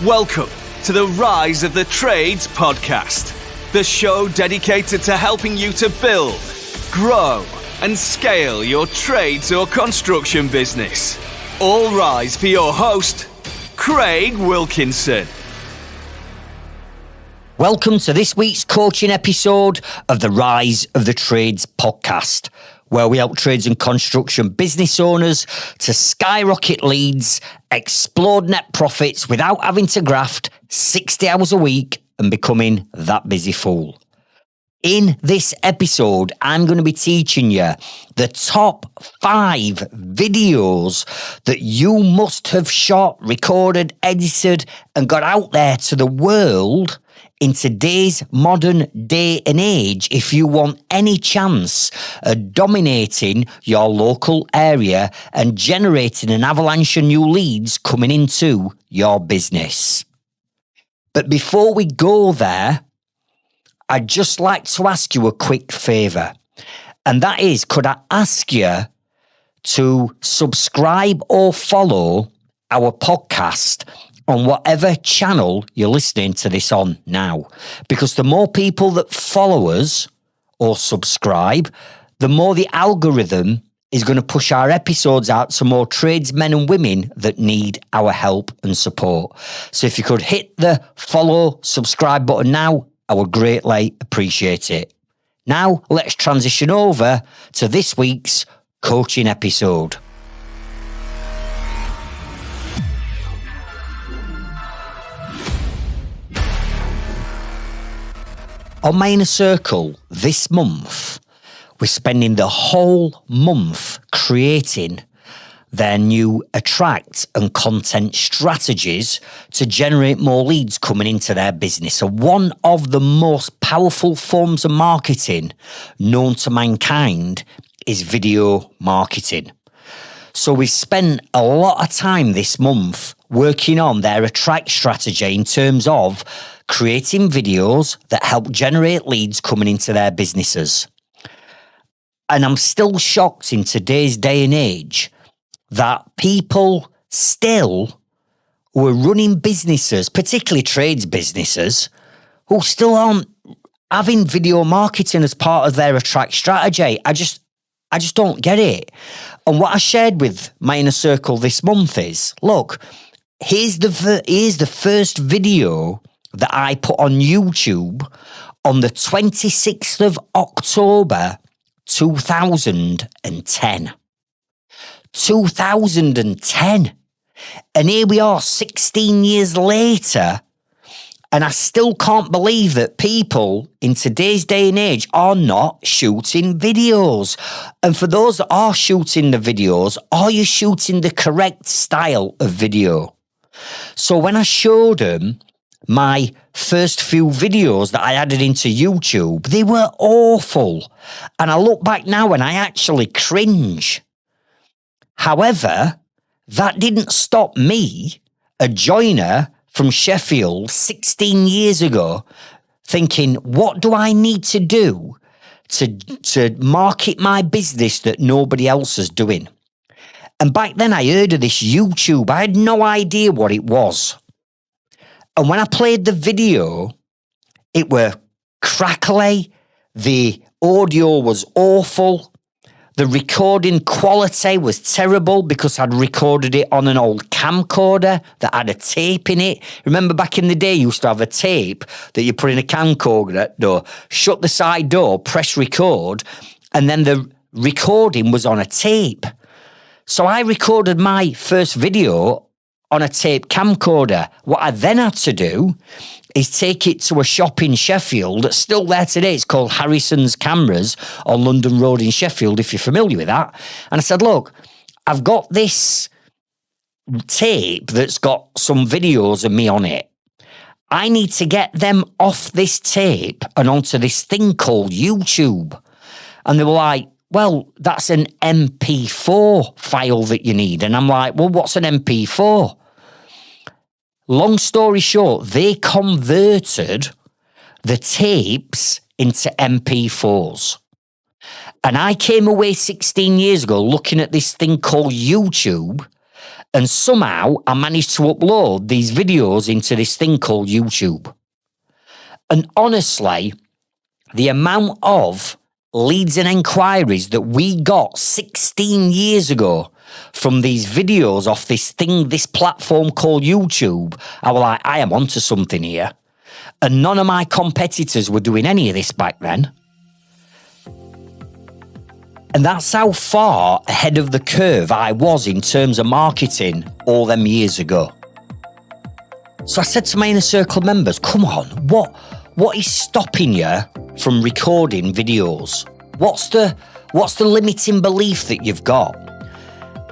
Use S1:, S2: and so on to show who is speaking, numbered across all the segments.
S1: Welcome to the Rise of the Trades podcast, the show dedicated to helping you to build, grow, and scale your trades or construction business. All rise for your host, Craig Wilkinson.
S2: Welcome to this week's coaching episode of the Rise of the Trades podcast, where we help trades and construction business owners to skyrocket leads, explode net profits without having to graft 60 hours a week and becoming that busy fool. In this episode, I'm going to be teaching you the top 5 videos that you must have shot, recorded, edited, and got out there to the world in today's modern day and age if you want any chance of dominating your local area and generating an avalanche of new leads coming into your business. But before we go there, I'd just like to ask you a quick favour, and that is, could I ask you to subscribe or follow our podcast on whatever channel you're listening to this on now? Because the more people that follow us or subscribe, the more the algorithm is going to push our episodes out to more tradesmen and women that need our help and support. So if you could hit the follow, subscribe button now, I would greatly appreciate it. Now, let's transition over to this week's coaching episode. On my inner circle this month, we're spending the whole month creating their new attract and content strategies to generate more leads coming into their business. So one of the most powerful forms of marketing known to mankind is video marketing. So we've spent a lot of time this month working on their attract strategy in terms of creating videos that help generate leads coming into their businesses. And I'm still shocked in today's day and age that people still who are running businesses, particularly trades businesses, who still aren't having video marketing as part of their attract strategy. I just don't get it. And what I shared with my inner circle this month is, look, here's the first video that I put on YouTube on the 26th of October, 2010. 2010. And here we are 16 years later, and I still can't believe that people in today's day and age are not shooting videos. And for those that are shooting the videos, are you shooting the correct style of video? So when I showed them my first few videos that I added into YouTube, they were awful. And I look back now and I actually cringe. However, that didn't stop me, a joiner from Sheffield 16 years ago, thinking, what do I need to do to market my business that nobody else is doing? And back then I heard of this YouTube. I had no idea what it was. And when I played the video, it were crackly, the audio was awful, the recording quality was terrible because I'd recorded it on an old camcorder that had a tape in it. Remember back in the day, you used to have a tape that you put in a camcorder door, shut the side door, press record, and then the recording was on a tape. So I recorded my first video on a tape camcorder. What I then had to do is take it to a shop in Sheffield that's still there today. It's called Harrison's Cameras on London Road in Sheffield, if you're familiar with that. And I said, look, I've got this tape that's got some videos of me on it. I need to get them off this tape and onto this thing called YouTube. And they were like, well, that's an MP4 file that you need. And I'm like, well, what's an MP4? Long story short, they converted the tapes into MP4s. And I came away 16 years ago looking at this thing called YouTube And somehow I managed to upload these videos into this thing called YouTube. And honestly, the amount of leads and enquiries that we got 16 years ago from these videos off this thing, this platform called YouTube, I was like, I am onto something here. And none of my competitors were doing any of this back then. And that's how far ahead of the curve I was in terms of marketing all them years ago. So I said to my inner circle members, come on, what is stopping you from recording videos? What's the limiting belief that you've got?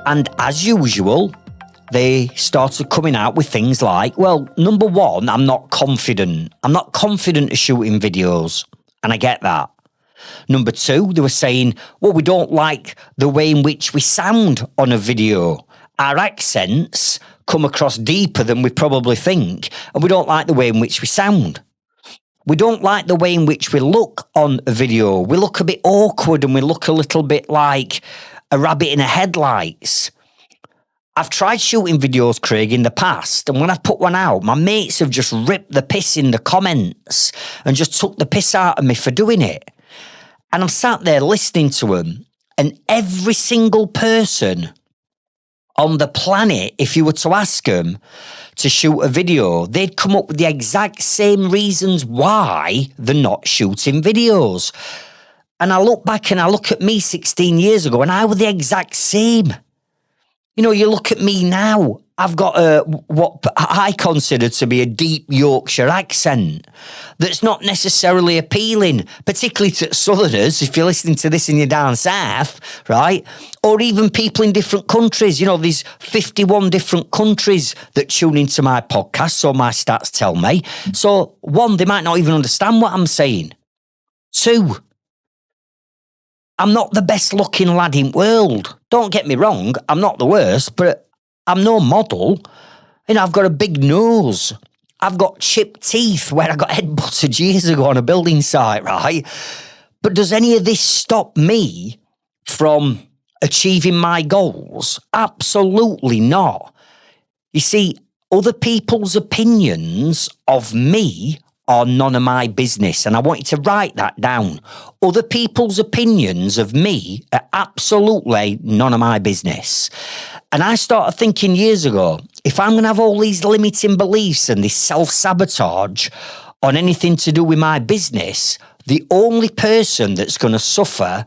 S2: And as usual, they started coming out with things like, well, number one, I'm not confident. I'm not confident of shooting videos. And I get that. Number two, they were saying, well, we don't like the way in which we sound on a video. Our accents come across deeper than we probably think, and we don't like the way in which we sound. We don't like the way in which we look on a video. We look a bit awkward and we look a little bit like a rabbit in the headlights. I've tried shooting videos, Craig, in the past, and when I've put one out, my mates have just ripped the piss in the comments and just took the piss out of me for doing it. And I'm sat there listening to them, and every single person on the planet, if you were to ask them to shoot a video, they'd come up with the exact same reasons why they're not shooting videos. And I look back and I look at me 16 years ago, and I was the exact same. You know, you look at me now, I've got what I consider to be a deep Yorkshire accent that's not necessarily appealing, particularly to Southerners, if you're listening to this and you're down south, right? Or even people in different countries. You know, there's 51 different countries that tune into my podcast, so my stats tell me. So, one, they might not even understand what I'm saying. Two, I'm not the best looking lad in the world. Don't get me wrong, I'm not the worst, but I'm no model. You know, I've got a big nose. I've got chipped teeth where I got headbutted years ago on a building site, right? But does any of this stop me from achieving my goals? Absolutely not. You see, other people's opinions of me are none of my business. And I want you to write that down. Other people's opinions of me are absolutely none of my business. And I started thinking years ago, if I'm going to have all these limiting beliefs and this self-sabotage on anything to do with my business, the only person that's going to suffer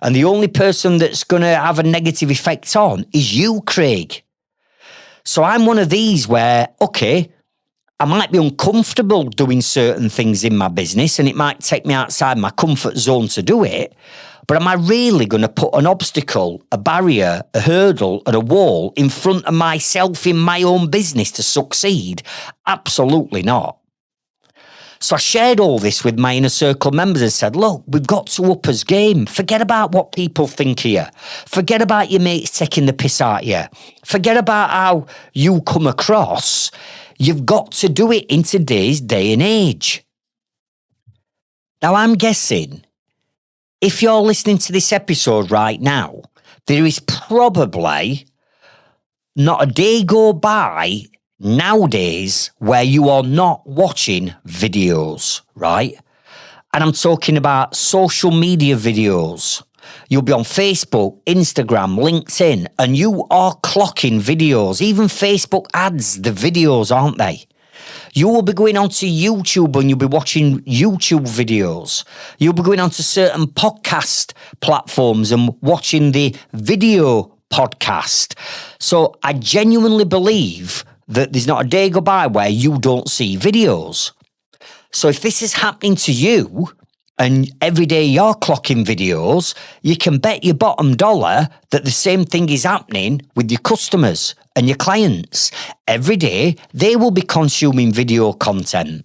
S2: and the only person that's going to have a negative effect on is you, Craig. So I'm one of these where, okay, I might be uncomfortable doing certain things in my business and it might take me outside my comfort zone to do it. But am I really going to put an obstacle, a barrier, a hurdle, and a wall in front of myself in my own business to succeed? Absolutely not. So I shared all this with my inner circle members and said, look, we've got to up us game. Forget about what people think here. Forget about your mates taking the piss out of you. Forget about how you come across. You've got to do it in today's day and age. Now, I'm guessing if you're listening to this episode right now, there is probably not a day go by nowadays where you are not watching videos, right? And I'm talking about social media videos. You'll be on Facebook, Instagram, LinkedIn, and you are clocking videos. Even Facebook ads the videos, aren't they? You will be going onto YouTube and you'll be watching YouTube videos. You'll be going onto certain podcast platforms and watching the video podcast. So I genuinely believe that there's not a day go by where you don't see videos. So if this is happening to you, and every day you're clocking videos, you can bet your bottom dollar that the same thing is happening with your customers and your clients. Every day, they will be consuming video content.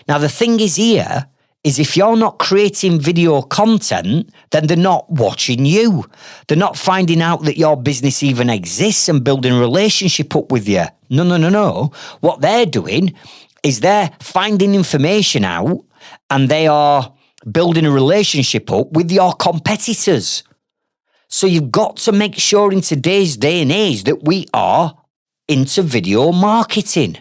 S2: Now, the thing is here, is if you're not creating video content, then they're not watching you. They're not finding out that your business even exists and building a relationship up with you. No. What they're doing is they're finding information out and they are building a relationship up with your competitors. So you've got to make sure in today's day and age that we are into video marketing.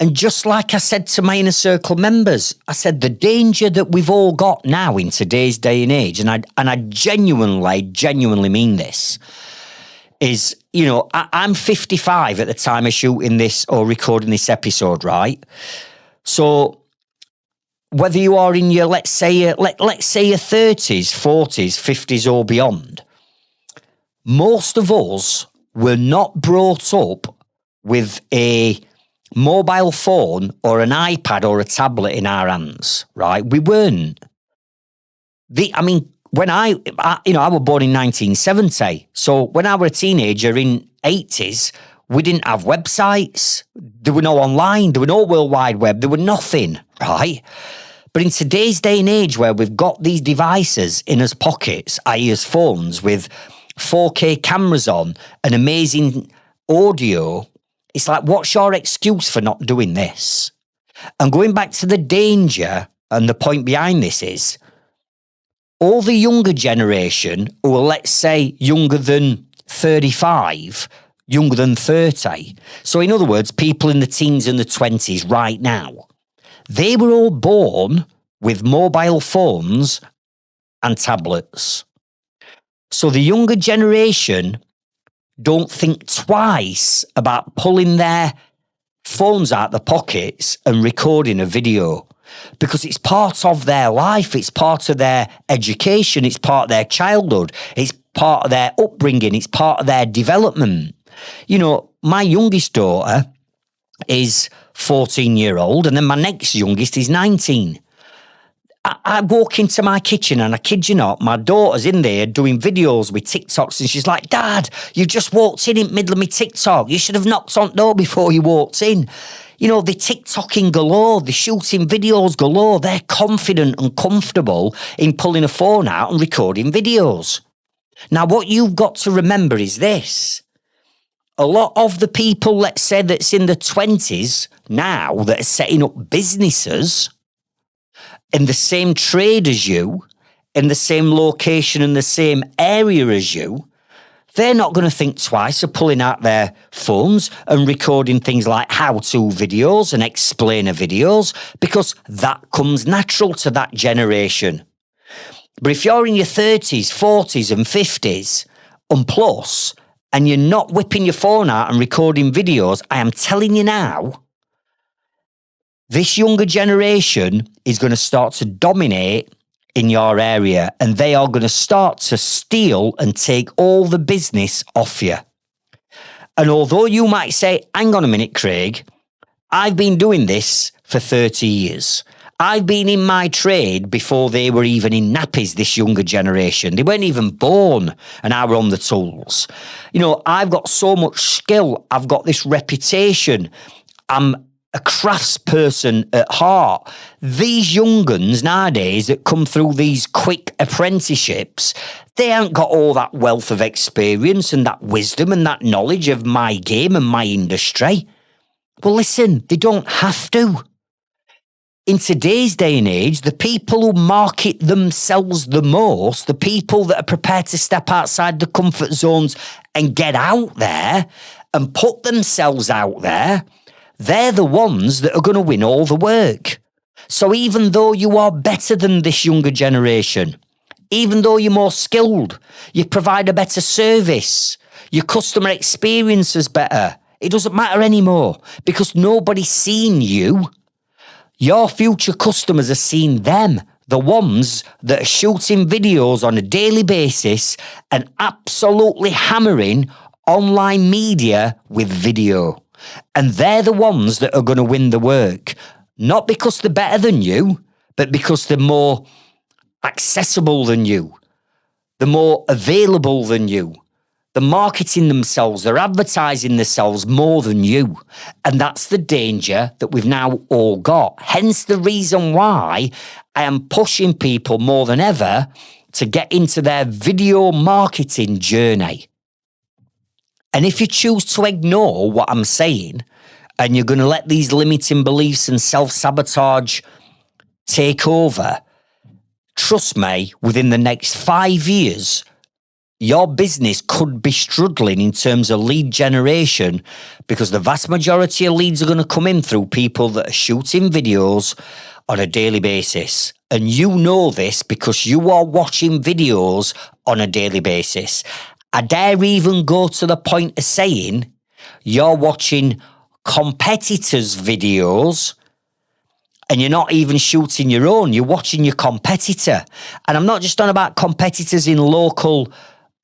S2: And just like I said to my Inner Circle members, I said the danger that we've all got now in today's day and age, and I genuinely mean this, is, you know, I'm 55 at the time of shooting this or recording this episode, right? So whether you are in your, let's say your 30s, 40s, 50s or beyond, most of us were not brought up with a mobile phone or an iPad or a tablet in our hands, right? We weren't. When I was born in 1970. So when I was a teenager in 80s, we didn't have websites. There were no online. There were no World Wide Web. There were nothing, right? But in today's day and age where we've got these devices in our pockets, i.e. as phones with 4K cameras on and amazing audio, it's like, what's your excuse for not doing this? And going back to the danger, and the point behind this is, all the younger generation, who are, let's say, younger than 35, younger than 30, so in other words, people in the teens and the 20s right now, they were all born with mobile phones and tablets. So the younger generation don't think twice about pulling their phones out their pockets and recording a video, because it's part of their life, it's part of their education, it's part of their childhood, it's part of their upbringing, it's part of their development. You know, my youngest daughter is 14-year-old, and then my next youngest is 19. I walk into my kitchen and I kid you not, my daughter's in there doing videos with TikToks, and she's like, Dad, you just walked in the middle of my TikTok. You should have knocked on the door before you walked in. You know, they're TikToking galore, they're shooting videos galore. They're confident and comfortable in pulling a phone out and recording videos. Now, what you've got to remember is this. A lot of the people, let's say, that's in the 20s now that are setting up businesses in the same trade as you, in the same location and the same area as you, they're not going to think twice of pulling out their phones and recording things like how-to videos and explainer videos, because that comes natural to that generation. But if you're in your 30s, 40s and 50s and plus, and you're not whipping your phone out and recording videos, I am telling you now, this younger generation is going to start to dominate in your area, and they are going to start to steal and take all the business off you. And although you might say, hang on a minute, Craig, I've been doing this for 30 years. I've been in my trade before they were even in nappies, this younger generation. They weren't even born, and I were on the tools. You know, I've got so much skill. I've got this reputation. I'm a craftsperson at heart. These young guns nowadays that come through these quick apprenticeships, they haven't got all that wealth of experience and that wisdom and that knowledge of my game and my industry. Well, listen, they don't have to. In today's day and age, the people who market themselves the most, the people that are prepared to step outside the comfort zones and get out there and put themselves out there, they're the ones that are going to win all the work. So even though you are better than this younger generation, even though you're more skilled, you provide a better service, your customer experience is better, it doesn't matter anymore, because nobody's seen you. Your future customers are seeing them, the ones that are shooting videos on a daily basis and absolutely hammering online media with video. And they're the ones that are going to win the work. Not because they're better than you, but because they're more accessible than you. They're more available than you. They're marketing themselves, they're advertising themselves more than you. And that's the danger that we've now all got. Hence the reason why I am pushing people more than ever to get into their video marketing journey. And if you choose to ignore what I'm saying, and you're going to let these limiting beliefs and self-sabotage take over, trust me, within the next 5 years, your business could be struggling in terms of lead generation because the vast majority of leads are going to come in through people that are shooting videos on a daily basis. And you know this because you are watching videos on a daily basis. I dare even go to the point of saying you're watching competitors' videos and you're not even shooting your own, you're watching your competitor. And I'm not just on about competitors in local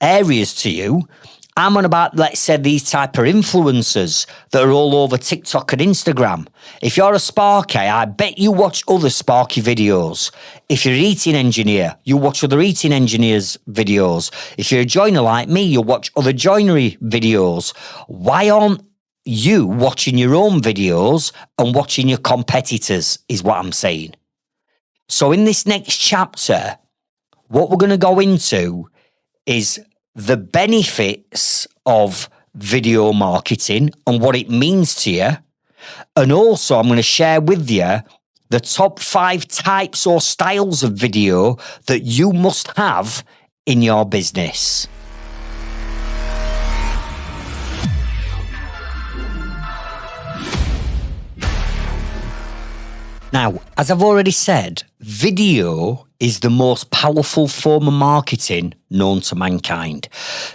S2: areas to you. I'm on about, let's say, these type of influencers that are all over TikTok and Instagram. If you're a Sparky, I bet you watch other Sparky videos. If you're an eating engineer, you watch other eating engineers' videos. If you're a joiner like me, you'll watch other joinery videos. Why aren't you watching your own videos and watching your competitors is what I'm saying. So in this next chapter, what we're going to go into is the benefits of video marketing and what it means to you. And also I'm going to share with you the top 5 types or styles of video that you must have in your business. Now, as I've already said, video is the most powerful form of marketing known to mankind.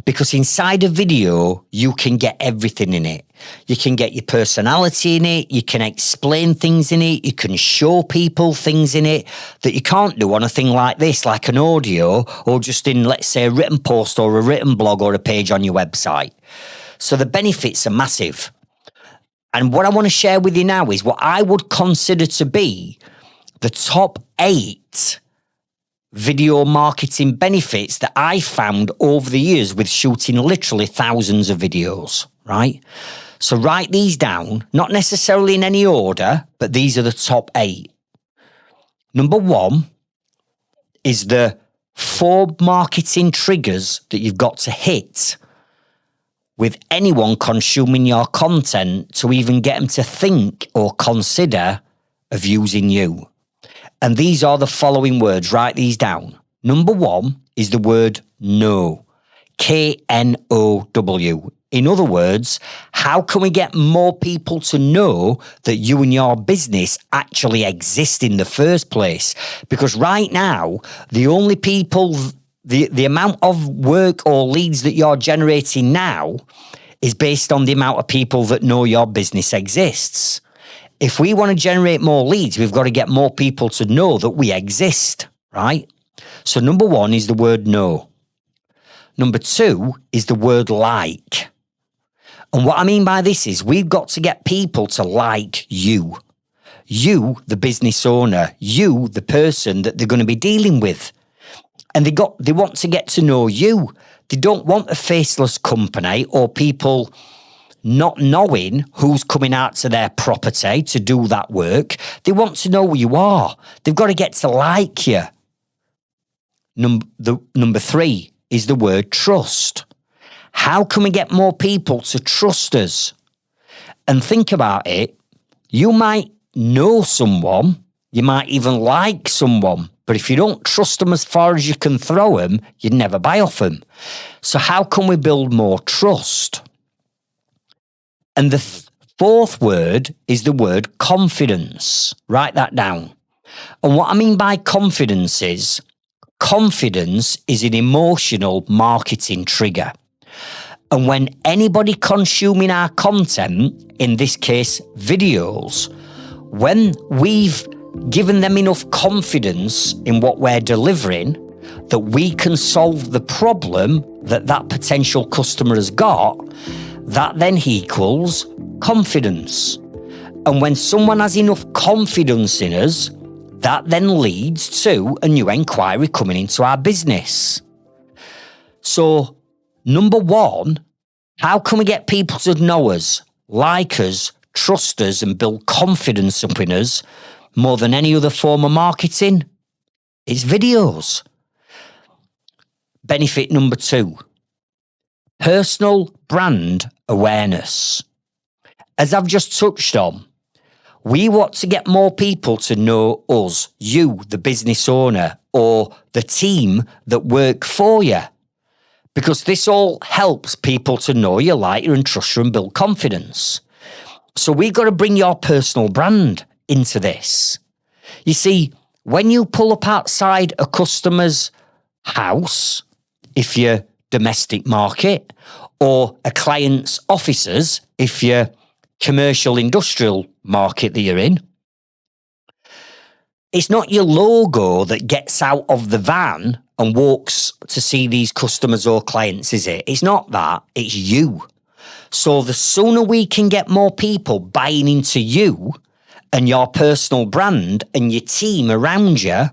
S2: Because inside a video, you can get everything in it. You can get your personality in it, you can explain things in it, you can show people things in it that you can't do on a thing like this, like an audio, or just in, let's say, a written post or a written blog or a page on your website. So the benefits are massive. And what I want to share with you now is what I would consider to be the top 8 video marketing benefits that I found over the years with shooting literally thousands of videos, right? So write these down, not necessarily in any order, but these are the top 8. Number 1 is the 4 marketing triggers that you've got to hit with anyone consuming your content to even get them to think or consider of using you. And these are the following words. Write these down. Number 1 is the word know. K-N-O-W. In other words, how can we get more people to know that you and your business actually exist in the first place? Because right now, the only people... The amount of work or leads that you're generating now is based on the amount of people that know your business exists. If we want to generate more leads, we've got to get more people to know that we exist, right? So number 1 is the word know. Number 2 is the word like. And what I mean by this is we've got to get people to like you. You, the business owner. You, the person that they're going to be dealing with. And they want to get to know you. They don't want a faceless company or people not knowing who's coming out to their property to do that work. They want to know who you are. They've got to get to like you. Number 3 is the word trust. How can we get more people to trust us? And think about it. You might know someone. You might even like someone. But if you don't trust them as far as you can throw them, you'd never buy off them. So how can we build more trust? And the 4th word is the word confidence. Write that down. And what I mean by confidence is an emotional marketing trigger. And when anybody consuming our content, in this case, videos, when we've given them enough confidence in what we're delivering that we can solve the problem that potential customer has got, that then equals confidence. And when someone has enough confidence in us, that then leads to a new enquiry coming into our business. So, number 1, how can we get people to know us, like us, trust us, and build confidence up in us more than any other form of marketing? It's videos. Benefit number 2, personal brand awareness. As I've just touched on, we want to get more people to know us, you, the business owner, or the team that work for you. because this all helps people to know you, like you, and trust you, and build confidence. So we've got to bring your personal brand into this. You see, when you pull up outside a customer's house, if you're domestic market, or a client's offices, if you're commercial industrial market that you're in, it's not your logo that gets out of the van and walks to see these customers or clients, is it? It's not that, it's you. So the sooner we can get more people buying into you and your personal brand and your team around you,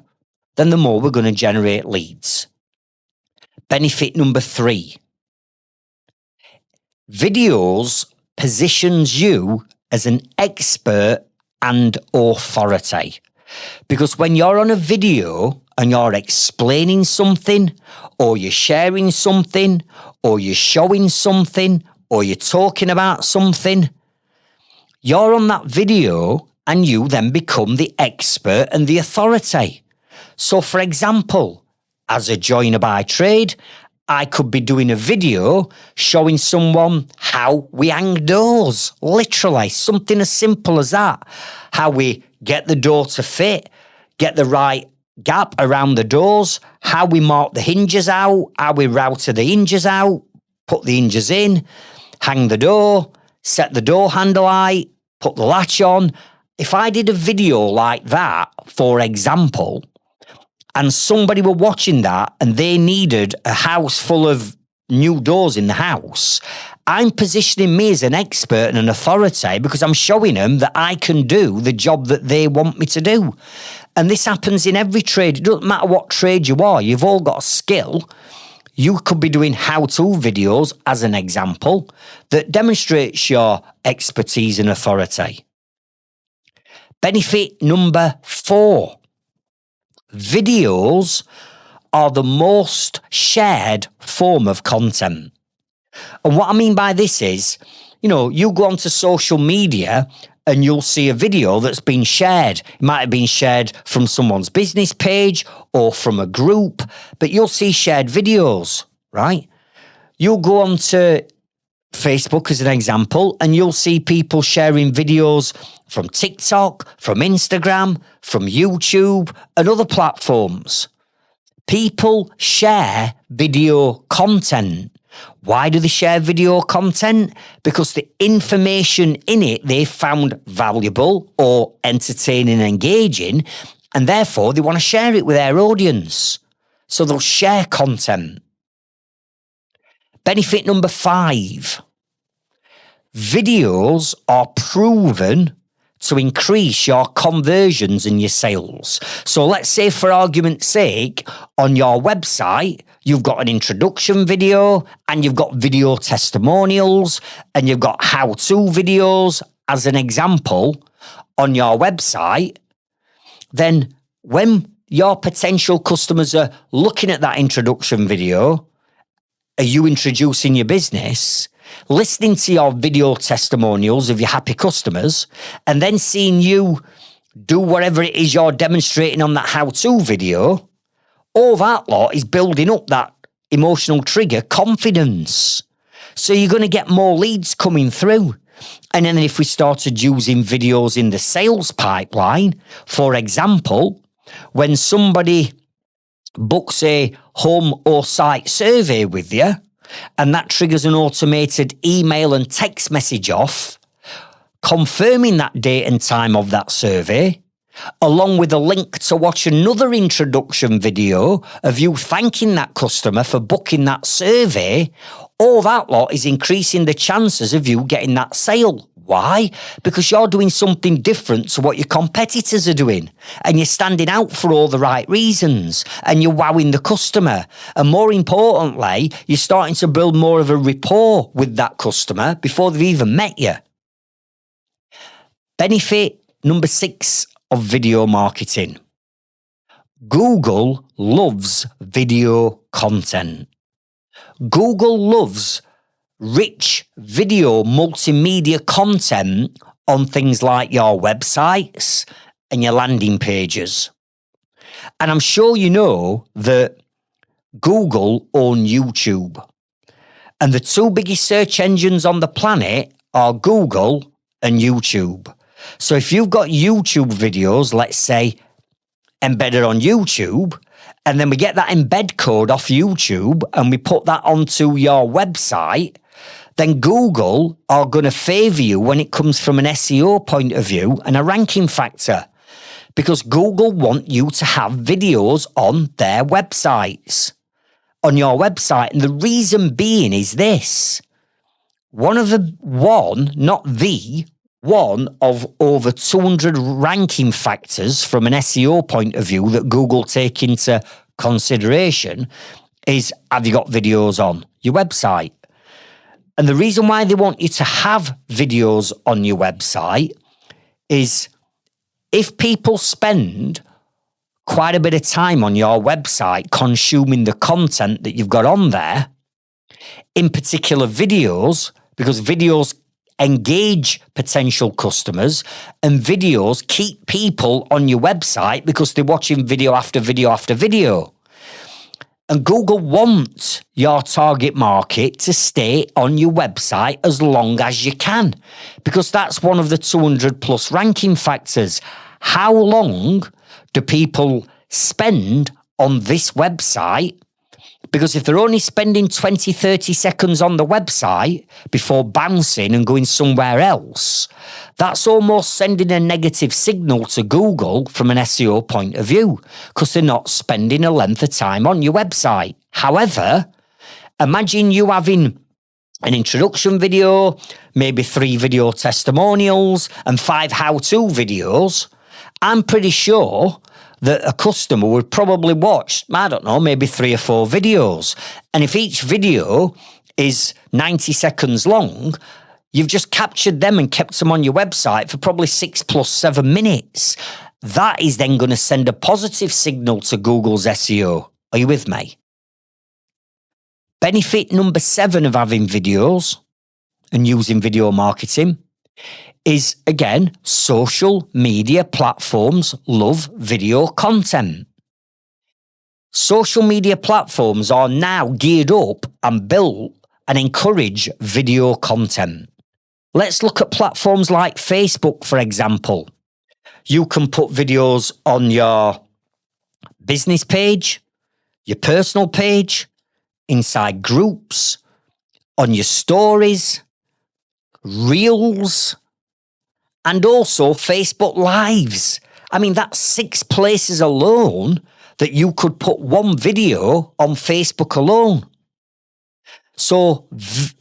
S2: then the more we're going to generate leads. Benefit number 3. Videos positions you as an expert and authority. Because when you're on a video and you're explaining something, or you're sharing something, or you're showing something, or you're talking about something, you're on that video and you then become the expert and the authority. So, for example, as a joiner by trade, I could be doing a video showing someone how we hang doors, literally, something as simple as that. How we get the door to fit, get the right gap around the doors, how we mark the hinges out, how we router the hinges out, put the hinges in, hang the door, set the door handle height, put the latch on. If I did a video like that, for example, and somebody were watching that and they needed a house full of new doors in the house, I'm positioning me as an expert and an authority because I'm showing them that I can do the job that they want me to do. And this happens in every trade. It doesn't matter what trade you are. You've all got a skill. You could be doing how-to videos, as an example, that demonstrates your expertise and authority. Benefit number 4. Videos are the most shared form of content. And what I mean by this is, you go onto social media and you'll see a video that's been shared. It might have been shared from someone's business page or from a group, but you'll see shared videos, right? You'll go onto Facebook as an example, and you'll see people sharing videos from TikTok, from Instagram, from YouTube, and other platforms. People share video content. Why do they share video content? Because the information in it they found valuable or entertaining and engaging, and therefore they want to share it with their audience. So they'll share content. Benefit number 5. Videos are proven to increase your conversions and your sales. So let's say, for argument's sake, on your website, you've got an introduction video and you've got video testimonials and you've got how-to videos, as an example, on your website. Then when your potential customers are looking at that introduction video, are you introducing your business, listening to your video testimonials of your happy customers, and then seeing you do whatever it is you're demonstrating on that how-to video, all that lot is building up that emotional trigger, confidence. So you're going to get more leads coming through. And then if we started using videos in the sales pipeline, for example, when somebody books a home or site survey with you, and that triggers an automated email and text message off, confirming that date and time of that survey, along with a link to watch another introduction video of you thanking that customer for booking that survey, all that lot is increasing the chances of you getting that sale. Why? Because you're doing something different to what your competitors are doing, and you're standing out for all the right reasons, and you're wowing the customer. And more importantly, you're starting to build more of a rapport with that customer before they've even met you. Benefit number 6 of video marketing. Google loves video content. Google loves rich video multimedia content on things like your websites and your landing pages. And I'm sure you know that Google own YouTube. And the two biggest search engines on the planet are Google and YouTube. So if you've got YouTube videos, let's say, embedded on YouTube, and then we get that embed code off YouTube and we put that onto your website, then Google are going to favor you when it comes from an SEO point of view and a ranking factor, because Google want you to have videos on their websites, on your website. And the reason being is this: one of over 200 ranking factors from an SEO point of view that Google take into consideration is, have you got videos on your website? And the reason why they want you to have videos on your website is if people spend quite a bit of time on your website consuming the content that you've got on there, in particular videos, because videos engage potential customers and videos keep people on your website because they're watching video after video after video. And Google wants your target market to stay on your website as long as you can, because that's one of the 200 plus ranking factors. How long do people spend on this website? Because if they're only spending 20, 30 seconds on the website before bouncing and going somewhere else, that's almost sending a negative signal to Google from an SEO point of view, because they're not spending a length of time on your website. However, imagine you having an introduction video, maybe 3 video testimonials and 5 how-to videos. I'm pretty sure that a customer would probably watch, I don't know, maybe 3 or 4 videos. And if each video is 90 seconds long, you've just captured them and kept them on your website for probably 6 plus 7 minutes. That is then going to send a positive signal to Google's SEO. Are you with me? Benefit number 7 of having videos and using video marketing is, again, social media platforms love video content. Social media platforms are now geared up and built and encourage video content. Let's look at platforms like Facebook, for example. You can put videos on your business page, your personal page, inside groups, on your stories, reels, and also Facebook Lives. I mean, that's 6 places alone that you could put one video on Facebook alone. So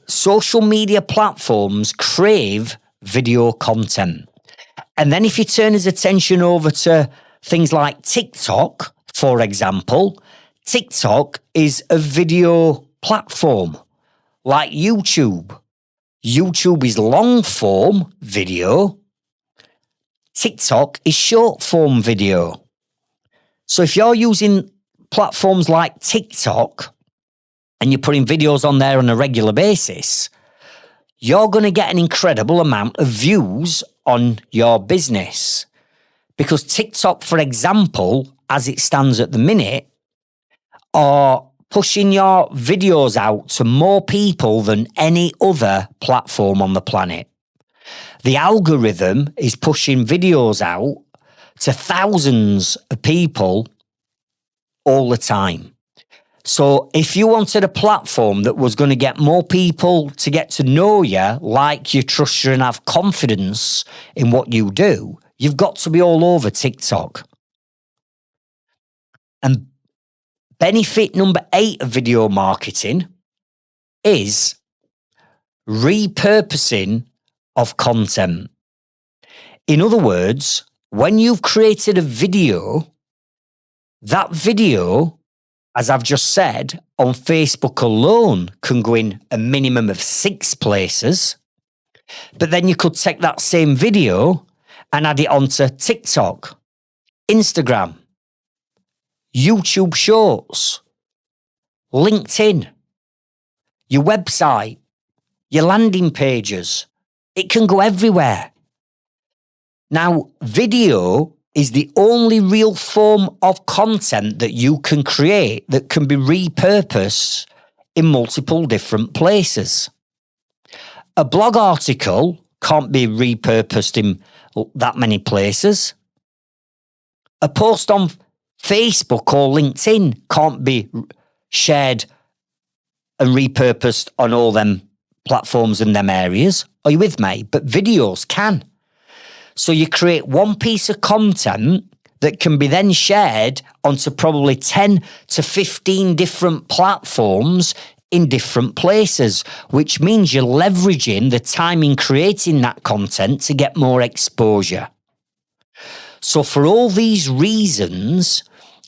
S2: social media platforms crave video content. And then if you turn his attention over to things like TikTok, for example, TikTok is a video platform like YouTube. YouTube is long form video. TikTok is short form video. So if you're using platforms like TikTok and you're putting videos on there on a regular basis, you're going to get an incredible amount of views on your business. Because TikTok, for example, as it stands at the minute, are pushing your videos out to more people than any other platform on the planet. The algorithm is pushing videos out to thousands of people all the time. So if you wanted a platform that was going to get more people to get to know you, like you, trust you, and have confidence in what you do, you've got to be all over TikTok. And benefit number 8 of video marketing is repurposing of content. In other words, when you've created a video, that video, as I've just said, on Facebook alone can go in a minimum of 6 places. But then you could take that same video and add it onto TikTok, Instagram, YouTube Shorts, LinkedIn, your website, your landing pages. It can go everywhere. Now, video is the only real form of content that you can create that can be repurposed in multiple different places. A blog article can't be repurposed in that many places. A post on Facebook or LinkedIn can't be shared and repurposed on all them platforms and them areas. Are you with me? But videos can. So you create one piece of content that can be then shared onto probably 10 to 15 different platforms in different places, which means you're leveraging the time in creating that content to get more exposure. So for all these reasons,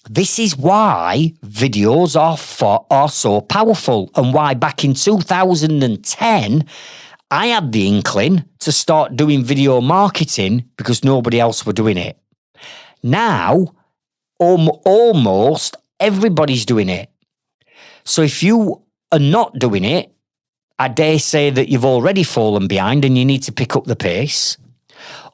S2: this is why videos are so powerful, and why back in 2010, I had the inkling to start doing video marketing because nobody else were doing it. Now, almost everybody's doing it. So if you are not doing it, I dare say that you've already fallen behind and you need to pick up the pace.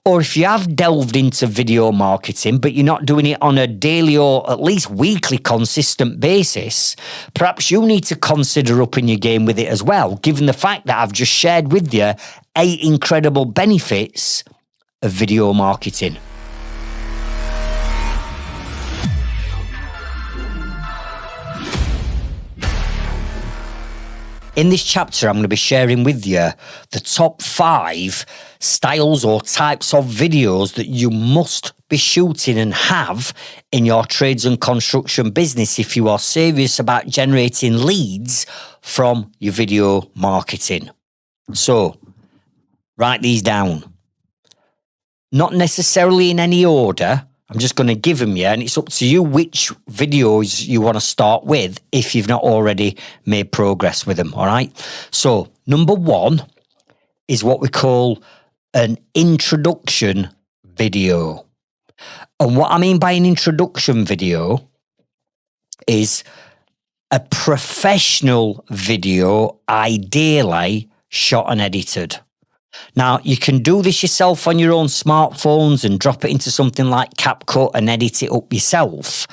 S2: Or if you have delved into video marketing, but you're not doing it on a daily or at least weekly consistent basis, perhaps you need to consider upping your game with it as well, given the fact that I've just shared with you 8 incredible benefits of video marketing. In this chapter, I'm going to be sharing with you the top 5 styles or types of videos that you must be shooting and have in your trades and construction business if you are serious about generating leads from your video marketing. So, write these down. Not necessarily in any order. I'm just going to give them you, and it's up to you which videos you want to start with if you've not already made progress with them, all right? So, number 1 is what we call an introduction video. And what I mean by an introduction video is a professional video, ideally shot and edited. Now, you can do this yourself on your own smartphones and drop it into something like CapCut and edit it up yourself.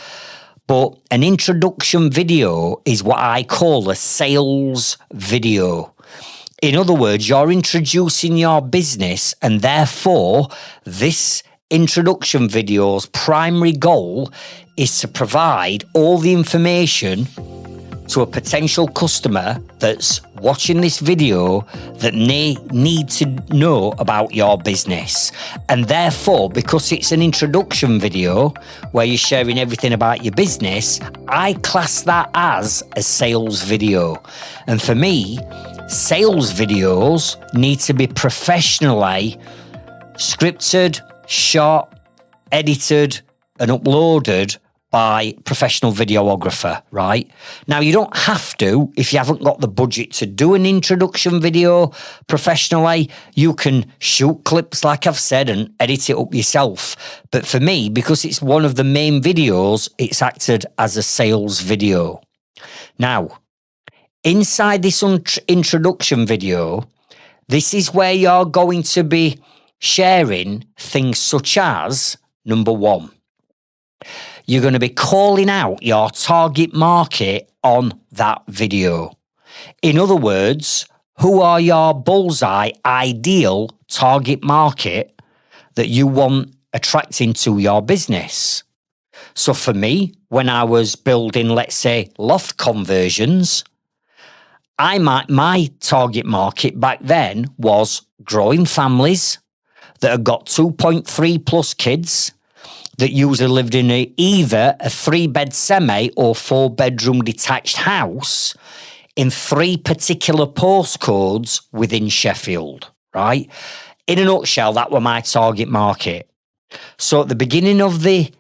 S2: But an introduction video is what I call a sales video. In other words, you're introducing your business, and therefore this introduction video's primary goal is to provide all the information to a potential customer that's watching this video that they need to know about your business. And therefore, because it's an introduction video where you're sharing everything about your business, I class that as a sales video. And for me, sales videos need to be professionally scripted, shot, edited, and uploaded by professional videographer, right? Now, you don't have to, if you haven't got the budget to do an introduction video professionally, you can shoot clips, like I've said, and edit it up yourself. But for me, because it's one of the main videos, it's acted as a sales video. Now, inside this introduction video, this is where you're going to be sharing things such as, number 1, you're going to be calling out your target market on that video. In other words, who are your bullseye ideal target market that you want attracting to your business? So for me, when I was building, let's say, loft conversions, my target market back then was growing families that had got 2.3 plus kids, that usually lived in either a 3-bed semi or 4-bedroom detached house in 3 particular postcodes within Sheffield, right? In a nutshell, that were my target market. So at the beginning of the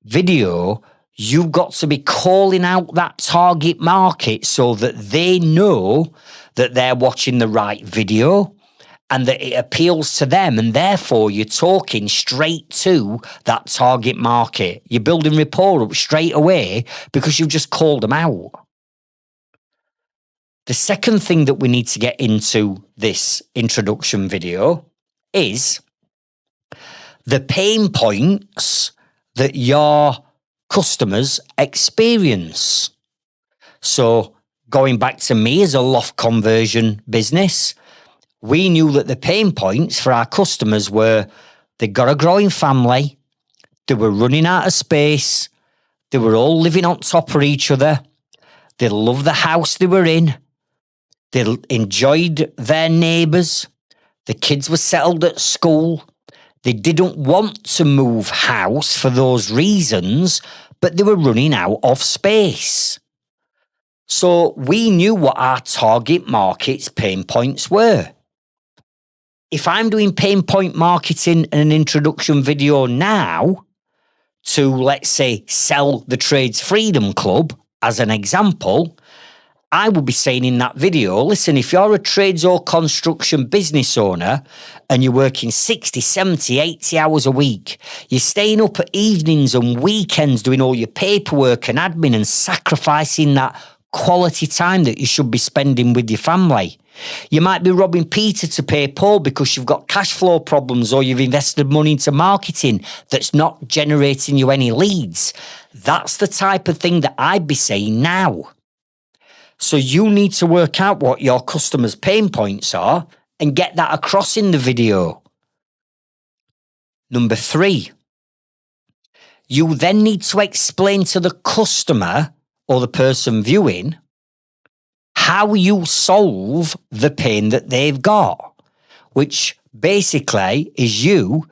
S2: video, you've got to be calling out that target market so that they know that they're watching the right video and that it appeals to them, and therefore you're talking straight to that target market. You're building rapport up straight away because you've just called them out. The second thing that we need to get into this introduction video is the pain points that your customers experience. So going back to me as a loft conversion business, we knew that the pain points for our customers were they got a growing family, they were running out of space, they were all living on top of each other, they loved the house they were in, they enjoyed their neighbours, the kids were settled at school, they didn't want to move house for those reasons, but they were running out of space. So we knew what our target market's pain points were. If I'm doing pain point marketing and an introduction video now to, let's say, sell the Trades Freedom Club as an example, I will be saying in that video, listen, if you're a trades or construction business owner and you're working 60, 70, 80 hours a week, you're staying up at evenings and weekends doing all your paperwork and admin and sacrificing that quality time that you should be spending with your family. You might be robbing Peter to pay Paul because you've got cash flow problems or you've invested money into marketing that's not generating you any leads. That's the type of thing that I'd be saying now. So you need to work out what your customers' pain points are and get that across in the video. Number 3, you then need to explain to the customer or the person viewing how you solve the pain that they've got, which basically is you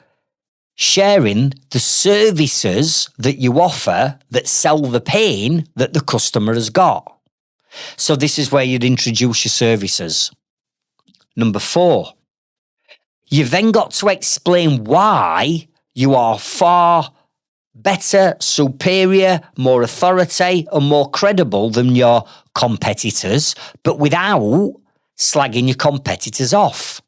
S2: sharing the services that you offer that sell the pain that the customer has got. So this is where you'd introduce your services. Number 4, you've then got to explain why you are far better, superior, more authority, and more credible than your competitors, but without slagging your competitors off.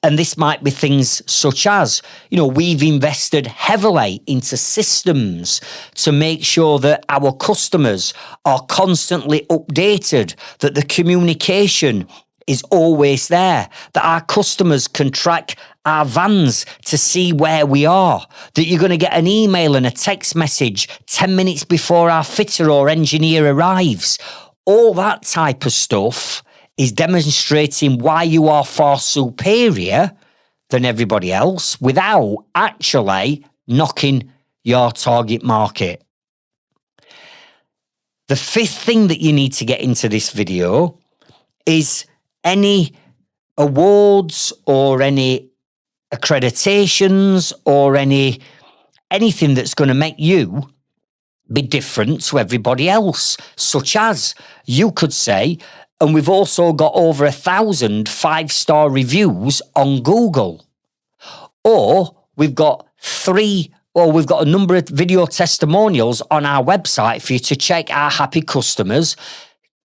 S2: And this might be things such as, we've invested heavily into systems to make sure that our customers are constantly updated, that the communication is always there, that our customers can track our vans to see where we are, that you're going to get an email and a text message 10 minutes before our fitter or engineer arrives. All that type of stuff is demonstrating why you are far superior than everybody else without actually knocking your target market. The 5th thing that you need to get into this video is any awards or any accreditations or anything that's going to make you be different to everybody else, such as you could say, and we've also got over 1,000 5-star reviews on Google. Or we've got a number of video testimonials on our website for you to check our happy customers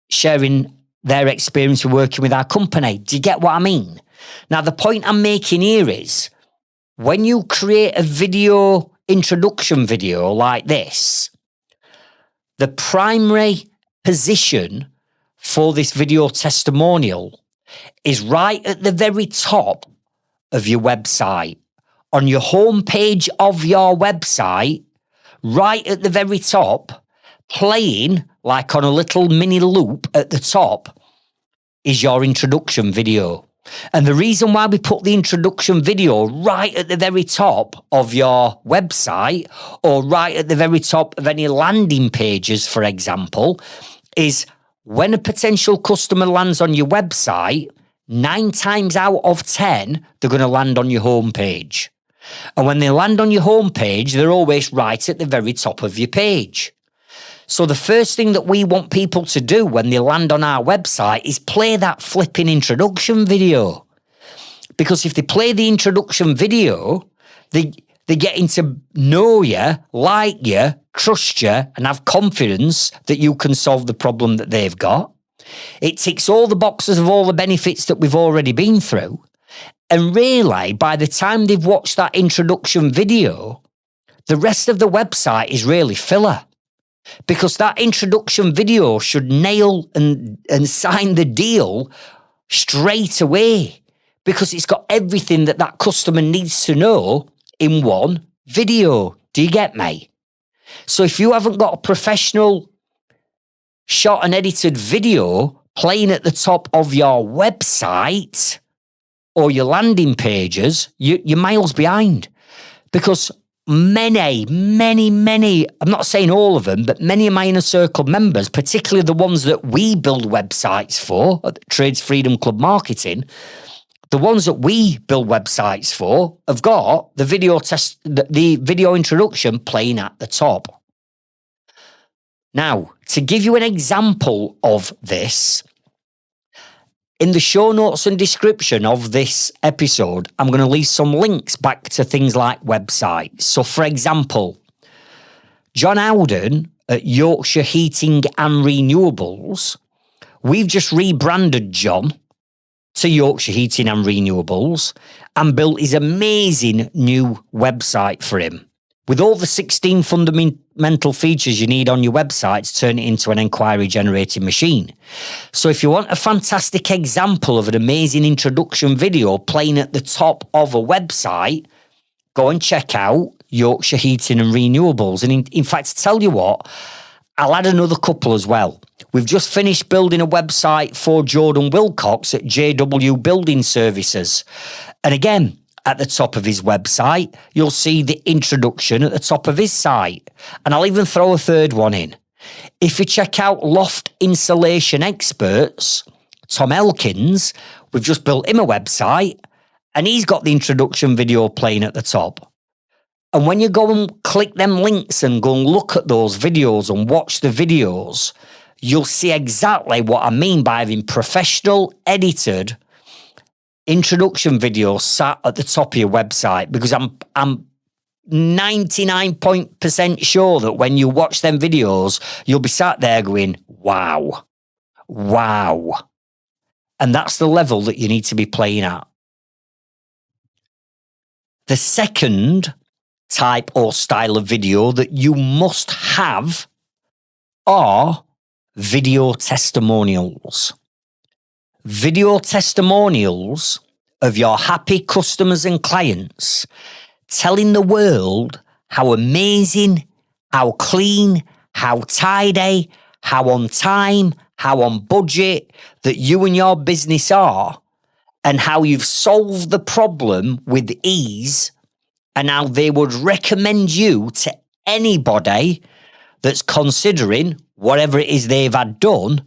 S2: sharing their experience of working with our company. Do you get what I mean? Now, the point I'm making here is when you create a introduction video like this, the primary position for this video testimonial is right at the very top of your website. On your homepage of your website, right at the very top, playing like on a little mini loop at the top, is your introduction video. And the reason why we put the introduction video right at the very top of your website or right at the very top of any landing pages, for example, is when a potential customer lands on your website, 9 times out of 10, they're going to land on your homepage. And when they land on your homepage, they're always right at the very top of your page. So the first thing that we want people to do when they land on our website is play that flipping introduction video. Because if they play the introduction video, they're getting to know you, like you, trust you, and have confidence that you can solve the problem that they've got. It ticks all the boxes of all the benefits that we've already been through. And really, by the time they've watched that introduction video, the rest of the website is really filler. Because that introduction video should nail and sign the deal straight away. Because it's got everything that customer needs to know in one video. Do you get me? So if you haven't got a professional shot and edited video playing at the top of your website or your landing pages, you're miles behind. Because many, I'm not saying all of them, but many of my inner circle members, particularly the ones that we build websites for at Trades Freedom Club Marketing, the ones that we build websites for have got the video introduction playing at the top. Now, to give you an example of this, in the show notes and description of this episode, I'm going to leave some links back to things like websites. So, for example, John Howden at Yorkshire Heating and Renewables, we've just rebranded John to Yorkshire Heating and Renewables and built his amazing new website for him. With all the 16 fundamental features you need on your website to turn it into an inquiry generating machine. So if you want a fantastic example of an amazing introduction video playing at the top of a website, go and check out Yorkshire Heating and Renewables. And in fact, to tell you what, I'll add another couple as well. We've just finished building a website for Jordan Wilcox at JW Building Services. And again, at the top of his website, you'll see the introduction at the top of his site. And I'll even throw a third one in. If you check out Loft Insulation Experts, Tom Elkins, we've just built him a website and he's got the introduction video playing at the top. And when you go and click them links and go and look at those videos and watch the videos, you'll see exactly what I mean by having professional edited introduction videos sat at the top of your website, because I'm 99% sure that when you watch them videos, you'll be sat there going, wow. And that's the level that you need to be playing at. The second type or style of video that you must have are video testimonials. Video testimonials of your happy customers and clients telling the world how amazing, how clean, how tidy, how on time, how on budget that you and your business are, and how you've solved the problem with ease, and how they would recommend you to anybody that's considering whatever it is they've had done.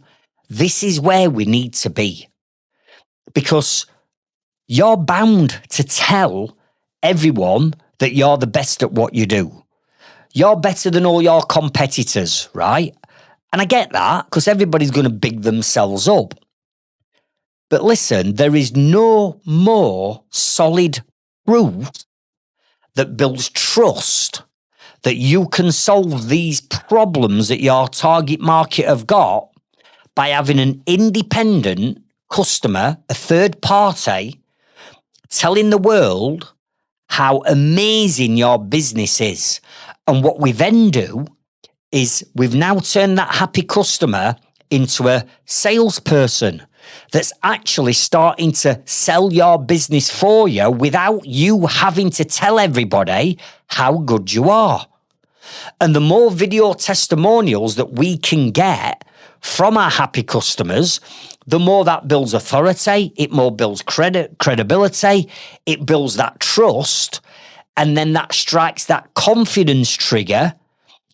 S2: This is where we need to be, because you're bound to tell everyone that you're the best at what you do. You're better than all your competitors, right? And I get that, because everybody's going to big themselves up. But listen, there is no more solid proof that builds trust that you can solve these problems that your target market have got by having an independent customer, a third party, telling the world how amazing your business is. And what we then do is we've now turned that happy customer into a salesperson that's actually starting to sell your business for you without you having to tell everybody how good you are. And the more video testimonials that we can get from our happy customers, the more that builds authority, it more builds credibility, it builds that trust, and then that strikes that confidence trigger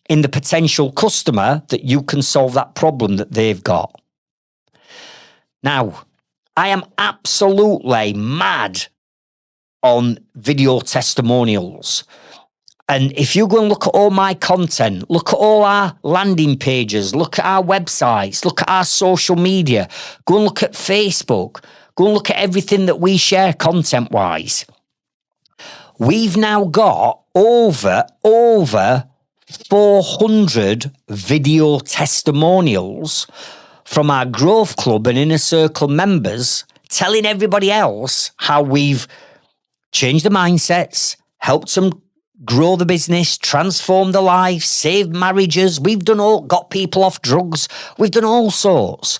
S2: in the potential customer that you can solve that problem that they've got. Now, I am absolutely mad on video testimonials. And if you go and look at all my content, look at all our landing pages, look at our websites, look at our social media, go and look at Facebook, go and look at everything that we share content-wise. We've now got over 400 video testimonials from our Growth Club and Inner Circle members telling everybody else how we've changed the mindsets, helped them grow the business, transform their life, saved marriages. We've got people off drugs. We've done all sorts.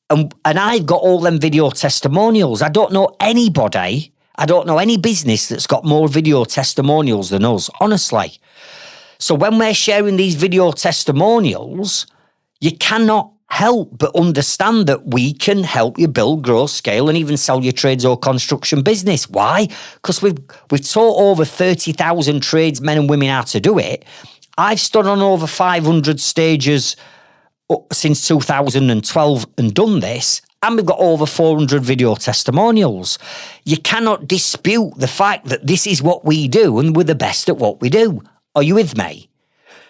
S2: And I've got all them video testimonials. I don't know anybody, I don't know any business that's got more video testimonials than us, honestly. So when we're sharing these video testimonials, you cannot help, but understand that we can help you build, grow, scale, and even sell your trades or construction business. Why? Because we've taught over 30,000 tradesmen and women how to do it. I've stood on over 500 stages since 2012 and done this, and we've got over 400 video testimonials. You cannot dispute the fact that this is what we do and we're the best at what we do. Are you with me?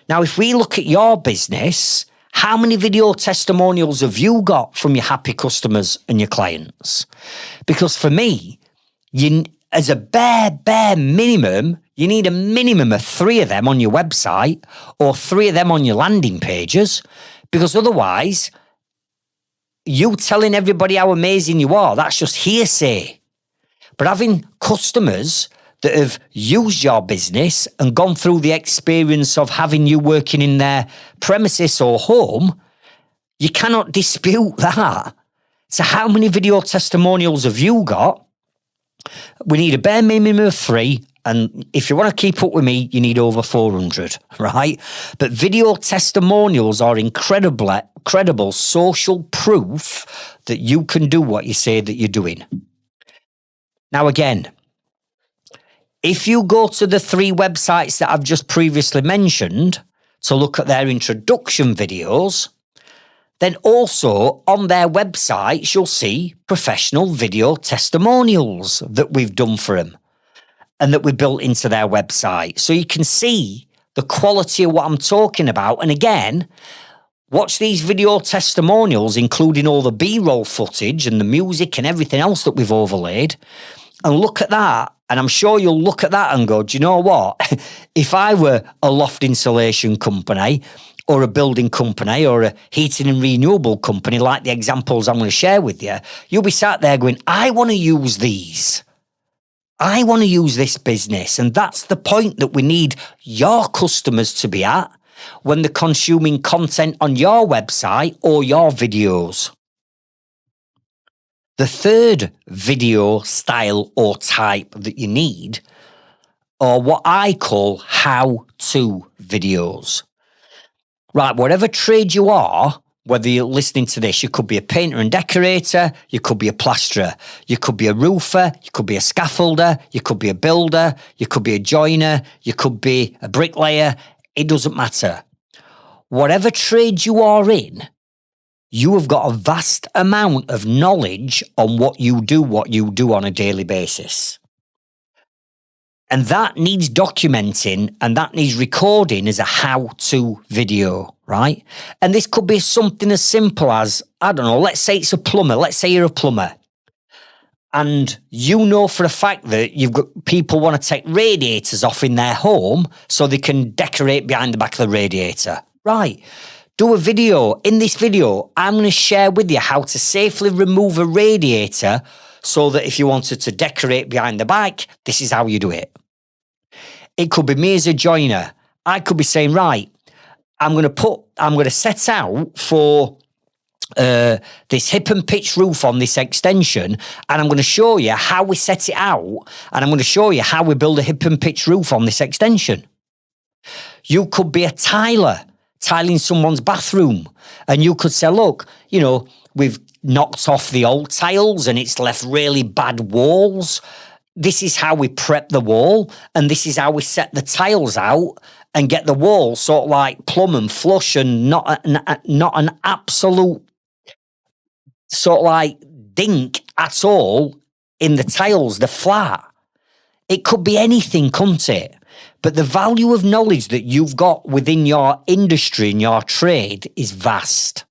S2: Now, if we look at your business, how many video testimonials have you got from your happy customers and your clients? Because for me, as a bare minimum, you need a minimum of 3 of them on your website or 3 of them on your landing pages, because otherwise, you telling everybody how amazing you are, that's just hearsay. But having customers that have used your business and gone through the experience of having you working in their premises or home, you cannot dispute that. So how many video testimonials have you got? We need a bare minimum of 3. And if you want to keep up with me, you need over 400, right? But video testimonials are incredible social proof that you can do what you say that you're doing. Now, again, if you go to the 3 websites that I've just previously mentioned to look at their introduction videos, then also on their websites, you'll see professional video testimonials that we've done for them and that we built into their website. So you can see the quality of what I'm talking about. And again, watch these video testimonials, including all the B-roll footage and the music and everything else that we've overlaid, and look at that. And I'm sure you'll look at that and go, do you know what? If I were a loft insulation company or a building company or a heating and renewable company, like the examples I'm going to share with you, you'll be sat there going, I want to use these. I want to use this business. And that's the point that we need your customers to be at when they're consuming content on your website or your videos. The third video style or type that you need are what I call how-to videos. Right, whatever trade you are, whether you're listening to this, you could be a painter and decorator, you could be a plasterer, you could be a roofer, you could be a scaffolder, you could be a builder, you could be a joiner, you could be a bricklayer. It doesn't matter. Whatever trade you are in, you have got a vast amount of knowledge on what you do on a daily basis. And that needs documenting and that needs recording as a how-to video, right? And this could be something as simple as, I don't know, let's say it's a plumber. Let's say you're a plumber. And you know for a fact that you've got people want to take radiators off in their home so they can decorate behind the back of the radiator. Right. Do a video. In this video, I'm going to share with you how to safely remove a radiator so that if you wanted to decorate behind the back, this is how you do it. It could be me as a joiner. I could be saying, right, I'm going to set out for this hip and pitch roof on this extension, and I'm going to show you how we set it out, and I'm going to show you how we build a hip and pitch roof on this extension. You could be a tiler, tiling someone's bathroom, and you could say, look, you know, we've knocked off the old tiles and it's left really bad walls. This is how we prep the wall, and this is how we set the tiles out and get the wall sort of like plumb and flush and not an absolute sort of like dink at all in the tiles, the flat. It could be anything, couldn't it? But the value of knowledge that you've got within your industry and your trade is vast.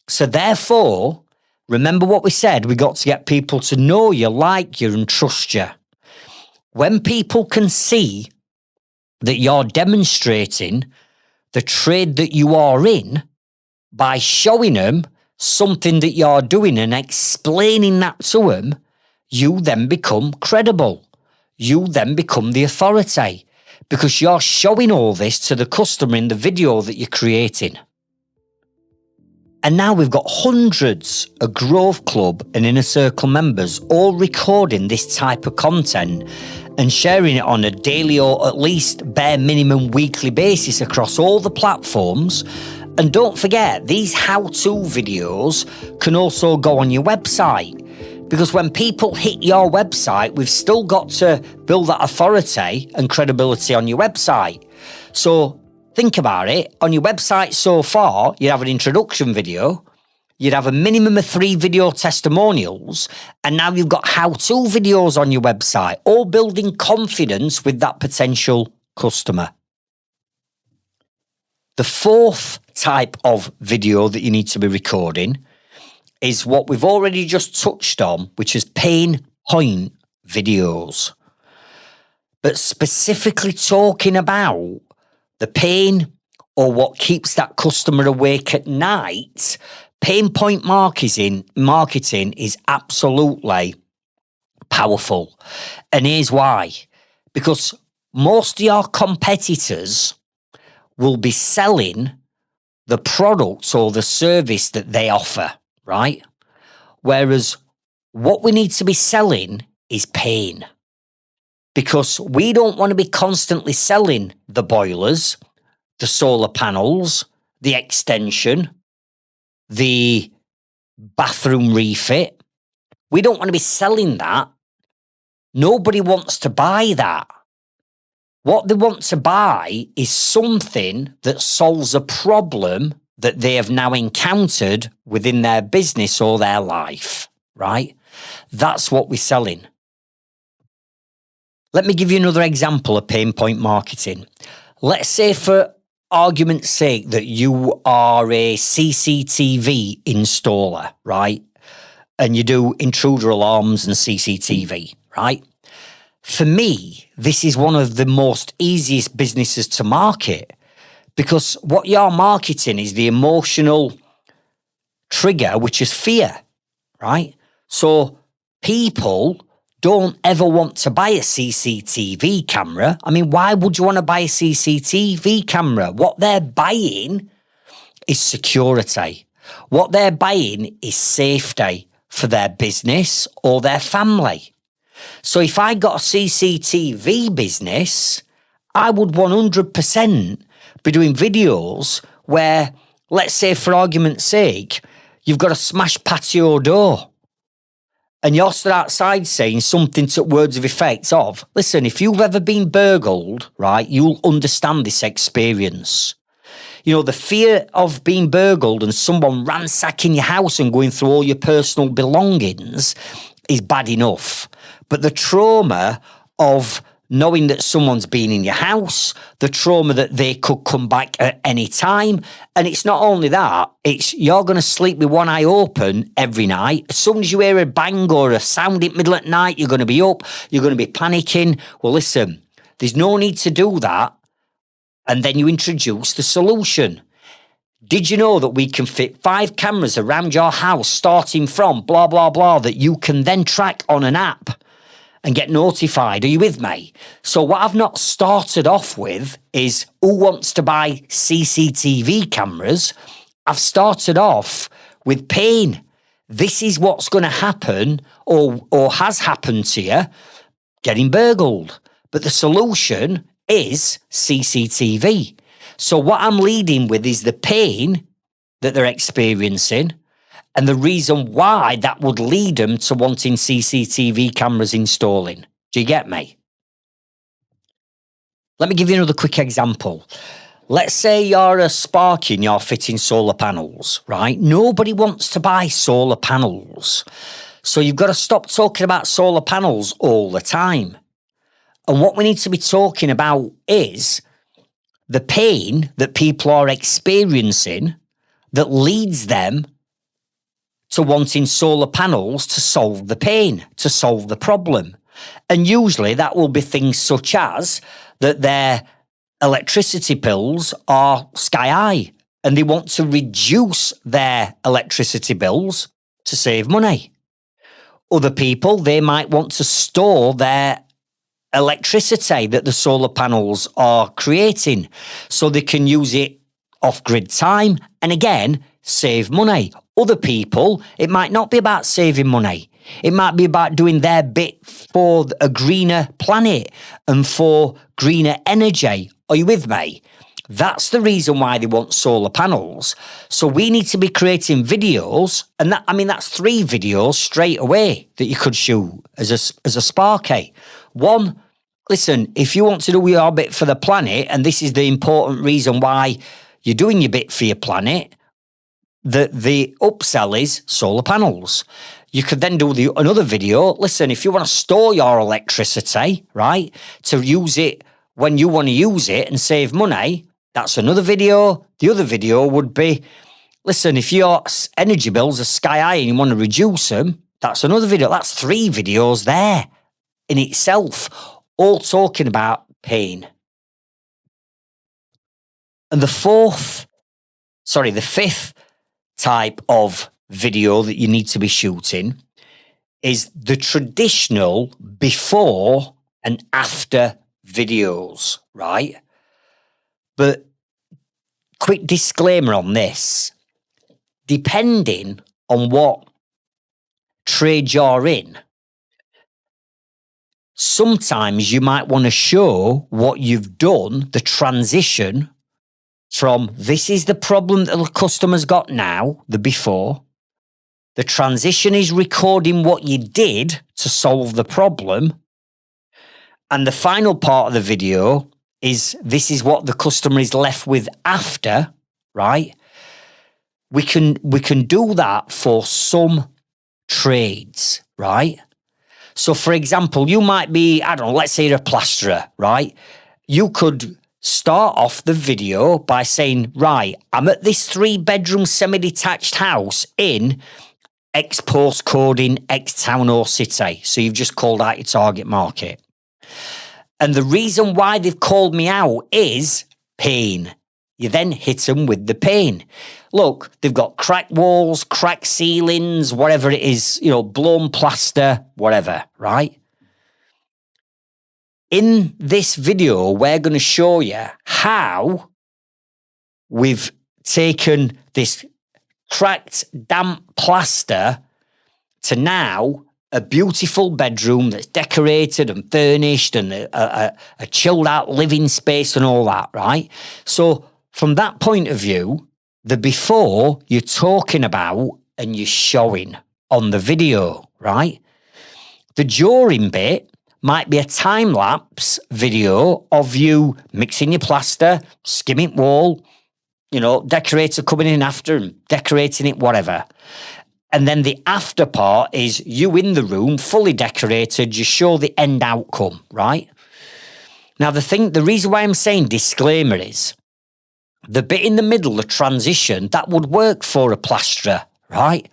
S2: So therefore, remember what we said, we got to get people to know you, like you, and trust you. When people can see that you're demonstrating the trade that you are in by showing them something that you're doing and explaining that to them, you then become credible. You then become the authority because you're showing all this to the customer in the video that you're creating. And now we've got hundreds of Grove Club and Inner Circle members all recording this type of content and sharing it on a daily or at least bare minimum weekly basis across all the platforms. And don't forget, these how-to videos can also go on your website. Because when people hit your website, we've still got to build that authority and credibility on your website. So think about it. On your website so far, you have an introduction video, you'd have a minimum of 3 video testimonials, and now you've got how-to videos on your website, all building confidence with that potential customer. The 4th type of video that you need to be recording is what we've already just touched on, which is pain point videos. But specifically talking about the pain or what keeps that customer awake at night, pain point marketing is absolutely powerful. And here's why. Because most of your competitors will be selling the product or the service that they offer, right? Whereas what we need to be selling is pain. Because we don't want to be constantly selling the boilers, the solar panels, the extension, the bathroom refit. We don't want to be selling that. Nobody wants to buy that. What they want to buy is something that solves a problem that they have now encountered within their business or their life, right? That's what we're selling. Let me give you another example of pain point marketing. Let's say, for argument's sake, that you are a CCTV installer, right? And you do intruder alarms and CCTV, right? For me, this is one of the most easiest businesses to market, because what you're marketing is the emotional trigger, which is fear, right? So people don't ever want to buy a CCTV camera. I mean, why would you want to buy a CCTV camera? What they're buying is security. What they're buying is safety for their business or their family. So if I got a CCTV business, I would 100% be doing videos where, let's say for argument's sake, you've got a smashed patio door and you're stood outside saying something to words of effect of, listen, if you've ever been burgled, right, you'll understand this experience. You know, the fear of being burgled and someone ransacking your house and going through all your personal belongings is bad enough. But the trauma of knowing that someone's been in your house, the trauma that they could come back at any time. And it's not only that, it's you're going to sleep with one eye open every night. As soon as you hear a bang or a sound in the middle of the night, you're going to be up, you're going to be panicking. Well, listen, there's no need to do that. And then you introduce the solution. Did you know that we can fit 5 cameras around your house starting from blah, blah, blah, that you can then track on an app and get notified? Are you with me? So what I've not started off with is who wants to buy CCTV cameras. I've started off with pain. This is what's going to happen or has happened to you, getting burgled. But the solution is CCTV. So what I'm leading with is the pain that they're experiencing and the reason why that would lead them to wanting CCTV cameras installing. Do you get me? Let me give you another quick example. Let's say you're a Sparky and you're fitting solar panels, right? Nobody wants to buy solar panels. So you've got to stop talking about solar panels all the time. And what we need to be talking about is the pain that people are experiencing that leads them to wanting solar panels to solve the pain, to solve the problem. And usually that will be things such as that their electricity bills are sky high and they want to reduce their electricity bills to save money. Other people, they might want to store their electricity that the solar panels are creating so they can use it off-grid time and again, save money. Other people, it might not be about saving money. It might be about doing their bit for a greener planet and for greener energy. Are you with me? That's the reason why they want solar panels. So we need to be creating videos, and that's 3 videos straight away that you could shoot as a Sparky. One, listen, if you want to do your bit for the planet, and this is the important reason why you're doing your bit for your planet, the upsell is solar panels. You could then do another video. Listen, if you want to store your electricity, right, to use it when you want to use it and save money, that's another video. The other video would be, listen, if your energy bills are sky high and you want to reduce them, that's another video. That's 3 videos there in itself, all talking about pain. And the 5th type of video that you need to be shooting is the traditional before and after videos, right? But quick disclaimer on this, depending on what trade you're in, sometimes you might want to show what you've done, the transition from this is the problem that the customer's got now, the before. The transition is recording what you did to solve the problem. And the final part of the video is this is what the customer is left with after, right? We can do that for some trades, right? So, for example, you might be, I don't know, let's say you're a plasterer, right? You could start off the video by saying, right, I'm at this 3-bedroom semi-detached house in X postcode in X town or city. So you've just called out your target market. And the reason why they've called me out is pain. You then hit them with the pain. Look, they've got cracked walls, cracked ceilings, whatever it is, blown plaster, whatever, right? In this video, we're going to show you how we've taken this cracked, damp plaster to now a beautiful bedroom that's decorated and furnished and a chilled out living space and all that, right? So from that point of view, the before you're talking about and you're showing on the video, right? The during bit might be a time-lapse video of you mixing your plaster, skimming wall, decorator coming in after and decorating it, whatever. And then the after part is you in the room, fully decorated, you show the end outcome, right? Now, the reason why I'm saying disclaimer is the bit in the middle, the transition, that would work for a plasterer, right?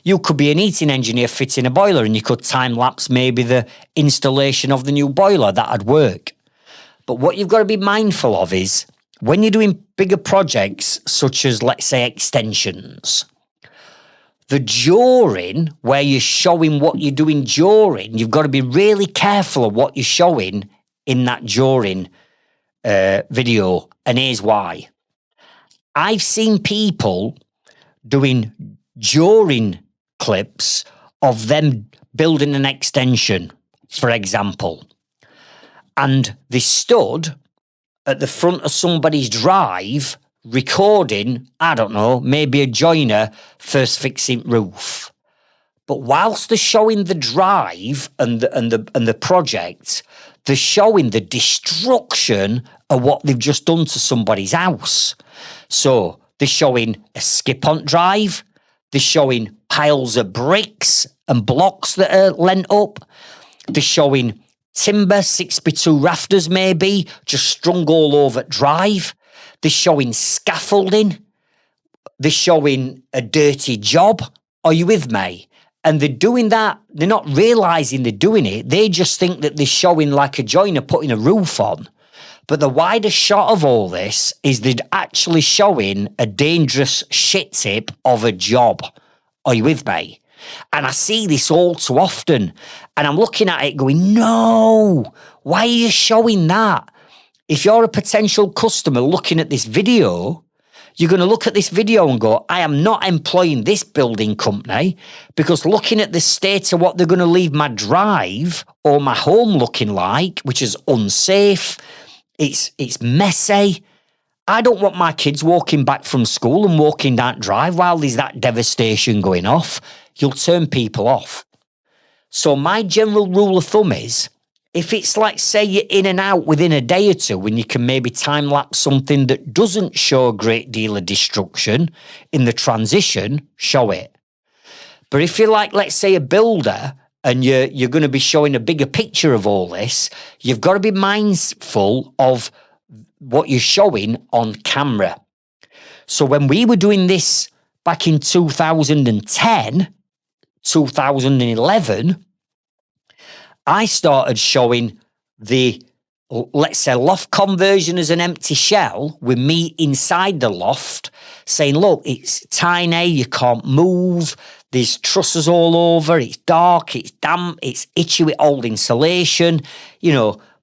S2: You could be an heating engineer fitting a boiler and you could time-lapse maybe the installation of the new boiler. That'd work. But what you've got to be mindful of is when you're doing bigger projects, such as, let's say, extensions, the during, where you're showing what you're doing during, you've got to be really careful of what you're showing in that during video. And here's why. I've seen people doing during clips of them building an extension, for example, and they stood at the front of somebody's drive recording, I don't know, maybe a joiner first fixing roof. But whilst they're showing the drive and the project, they're showing the destruction of what they've just done to somebody's house. So they're showing a skip-on drive, they're showing piles of bricks and blocks that are lent up, they're showing timber, 6x2 rafters maybe, just strung all over drive. They're showing scaffolding. They're showing a dirty job. Are you with me? And they're doing that. They're not realising they're doing it. They just think that they're showing like a joiner putting a roof on. But the wider shot of all this is they're actually showing a dangerous shit tip of a job. Are you with me? And I see this all too often. And I'm looking at it going, no, why are you showing that? If you're a potential customer looking at this video, you're going to look at this video and go, I am not employing this building company because looking at the state of what they're going to leave my drive or my home looking like, which is unsafe, it's messy. I don't want my kids walking back from school and walking that drive while there's that devastation going off. You'll turn people off. So my general rule of thumb is, if it's like, say, you're in and out within a day or two and you can maybe time-lapse something that doesn't show a great deal of destruction in the transition, show it. But if you're like, let's say, a builder and you're going to be showing a bigger picture of all this, you've got to be mindful of what you're showing on camera. So when we were doing this back in 2010, 2011, I started showing the, let's say, loft conversion as an empty shell with me inside the loft saying, look, it's tiny, you can't move, there's trusses all over, it's dark, it's damp, it's itchy with old insulation,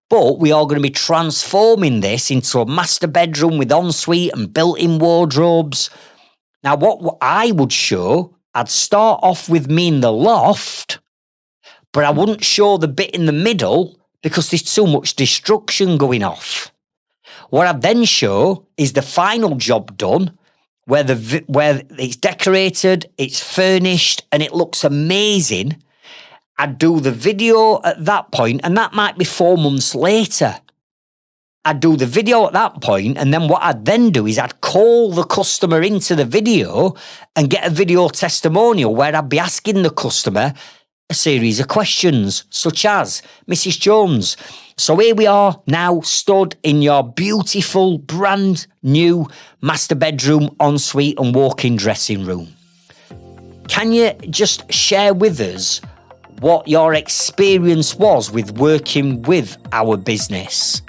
S2: but we are going to be transforming this into a master bedroom with ensuite and built-in wardrobes. Now, what I would show, I'd start off with me in the loft, but I wouldn't show the bit in the middle because there's too much destruction going off. What I'd then show is the final job done, where it's decorated, it's furnished, and it looks amazing. I'd do the video at that point, and that might be 4 months later. I'd do the video at that point, and then what I'd then do is I'd call the customer into the video and get a video testimonial where I'd be asking the customer a series of questions, such as, Mrs. Jones, so here we are now stood in your beautiful, brand new master bedroom, ensuite and walk-in dressing room. Can you just share with us what your experience was with working with our business?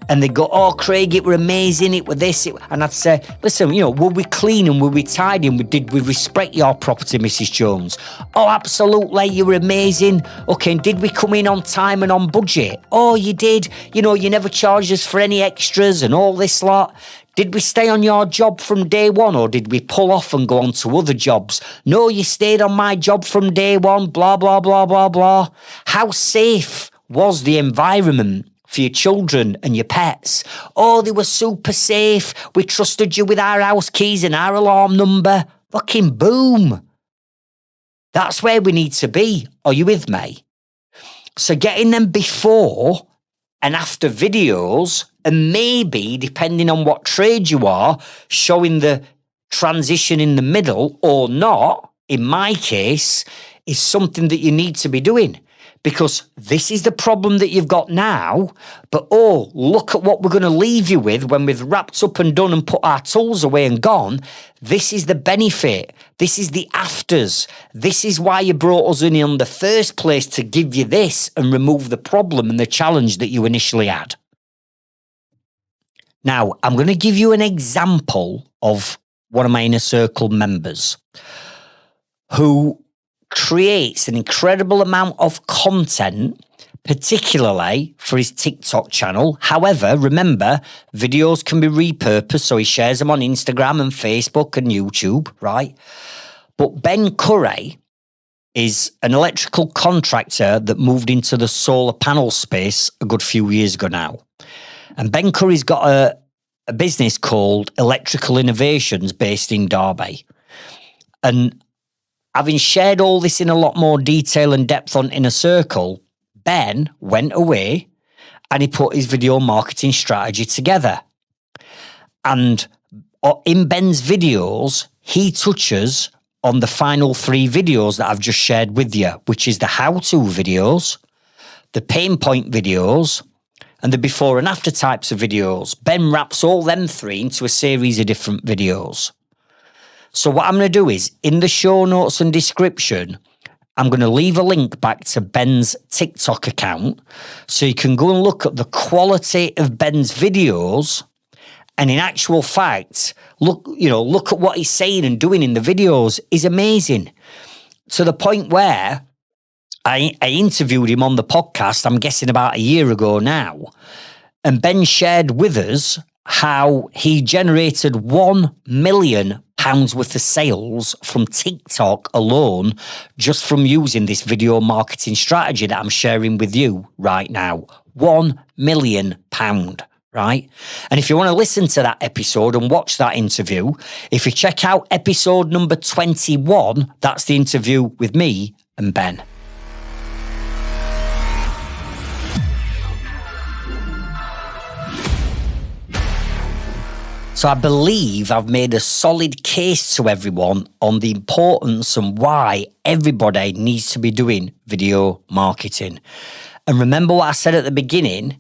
S2: And they go, oh, Craig, it were amazing, it were this. And I'd say, listen, were we clean and were we tidy and did we respect your property, Mrs. Jones? Oh, absolutely, you were amazing. Okay, and did we come in on time and on budget? Oh, you did. You never charged us for any extras and all this lot. Did we stay on your job from day one or did we pull off and go on to other jobs? No, you stayed on my job from day one, blah, blah, blah, blah, blah. How safe was the environment for your children and your pets? Oh, they were super safe. We trusted you with our house keys and our alarm number. Fucking boom. That's where we need to be. Are you with me? So getting them before and after videos, and maybe, depending on what trade you are, showing the transition in the middle or not, in my case, is something that you need to be doing. Because this is the problem that you've got now, but look at what we're going to leave you with when we've wrapped up and done and put our tools away and gone. This is the benefit. This is the afters. This is why you brought us in the first place, to give you this and remove the problem and the challenge that you initially had. Now, I'm going to give you an example of one of my inner circle members who creates an incredible amount of content, particularly for his TikTok channel. However, remember, videos can be repurposed, so he shares them on Instagram and Facebook and YouTube, right? But Ben Curry is an electrical contractor that moved into the solar panel space a good few years ago now. And Ben Curry's got a business called Electrical Innovations based in Derby. And having shared all this in a lot more detail and depth on Inner Circle, Ben went away and he put his video marketing strategy together. And in Ben's videos, he touches on the final 3 videos that I've just shared with you, which is the how-to videos, the pain point videos, and the before and after types of videos. Ben wraps all them 3 into a series of different videos. So what I'm going to do is, in the show notes and description, I'm going to leave a link back to Ben's TikTok account so you can go and look at the quality of Ben's videos. And in actual fact, look at what he's saying and doing in the videos is amazing. To the point where I interviewed him on the podcast, I'm guessing about a year ago now. And Ben shared with us how he generated £1 million worth of sales from TikTok alone, just from using this video marketing strategy that I'm sharing with you right now. £1 million, right? And if you want to listen to that episode and watch that interview, if you check out episode number 21, that's the interview with me and Ben. So I believe I've made a solid case to everyone on the importance and why everybody needs to be doing video marketing. And remember what I said at the beginning,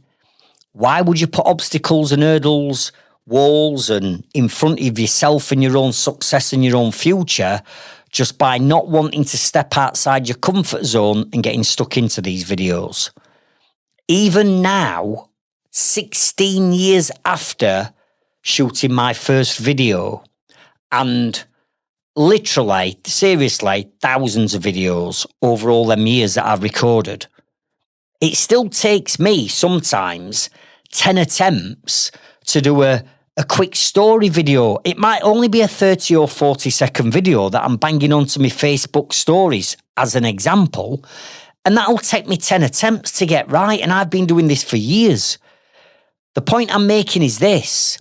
S2: why would you put obstacles and hurdles, walls and in front of yourself and your own success and your own future just by not wanting to step outside your comfort zone and getting stuck into these videos? Even now, 16 years after shooting my first video and literally, seriously, thousands of videos over all them years that I've recorded, it still takes me sometimes 10 attempts to do a quick story video. It might only be a 30 or 40 second video that I'm banging onto my Facebook stories as an example, and that'll take me 10 attempts to get right, and I've been doing this for years. The point I'm making is this: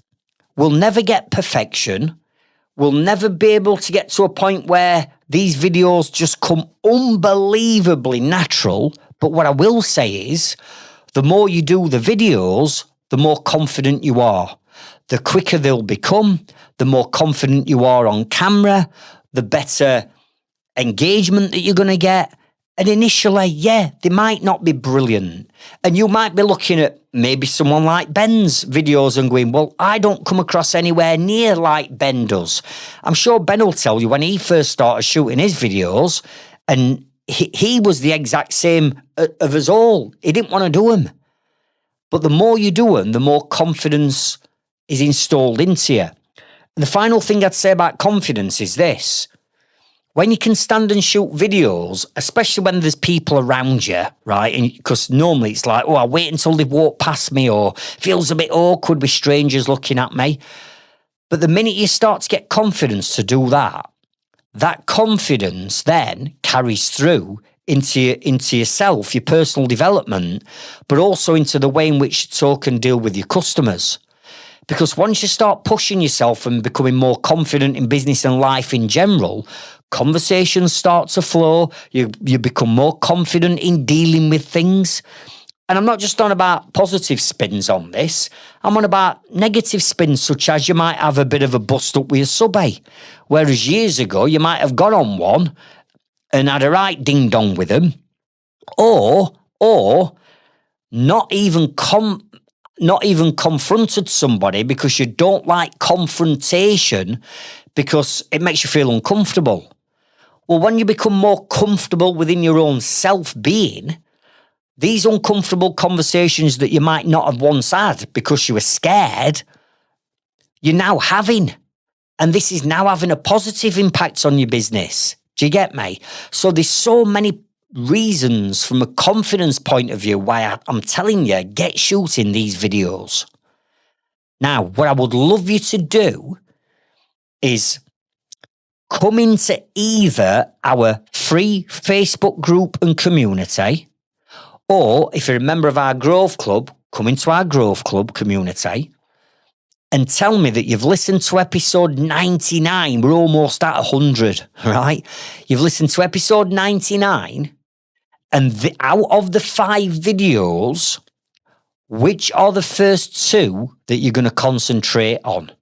S2: we'll never get perfection. We'll never be able to get to a point where these videos just come unbelievably natural. But what I will say is, the more you do the videos, the more confident you are. The quicker they'll become, the more confident you are on camera, the better engagement that you're going to get. And initially, yeah, they might not be brilliant. And you might be looking at maybe someone like Ben's videos and going, well, I don't come across anywhere near like Ben does. I'm sure Ben will tell you when he first started shooting his videos, and he was the exact same of us all. He didn't want to do them. But the more you do them, the more confidence is installed into you. And the final thing I'd say about confidence is this: when you can stand and shoot videos, especially when there's people around you, right? And because normally it's like, oh, I'll wait until they walk past me, or feels a bit awkward with strangers looking at me. But the minute you start to get confidence to do that, that confidence then carries through into yourself, your personal development, but also into the way in which you talk and deal with your customers. Because once you start pushing yourself and becoming more confident in business and life in general, conversations start to flow, you become more confident in dealing with things. And I'm not just on about positive spins on this, I'm on about negative spins, such as you might have a bit of a bust up with your subby, whereas years ago you might have gone on one and had a right ding-dong with them, or not even confronted somebody because you don't like confrontation because it makes you feel uncomfortable. Well, when you become more comfortable within your own self-being, these uncomfortable conversations that you might not have once had because you were scared, you're now having. And this is now having a positive impact on your business. Do you get me? So there's so many reasons from a confidence point of view why I'm telling you, get shooting these videos. Now, what I would love you to do is come into either our free Facebook group and community, or if you're a member of our Growth Club, come into our Growth Club community and tell me that you've listened to episode 99. We're almost at 100, right? You've listened to episode 99, and out of the 5 videos, which are the first 2 that you're going to concentrate on?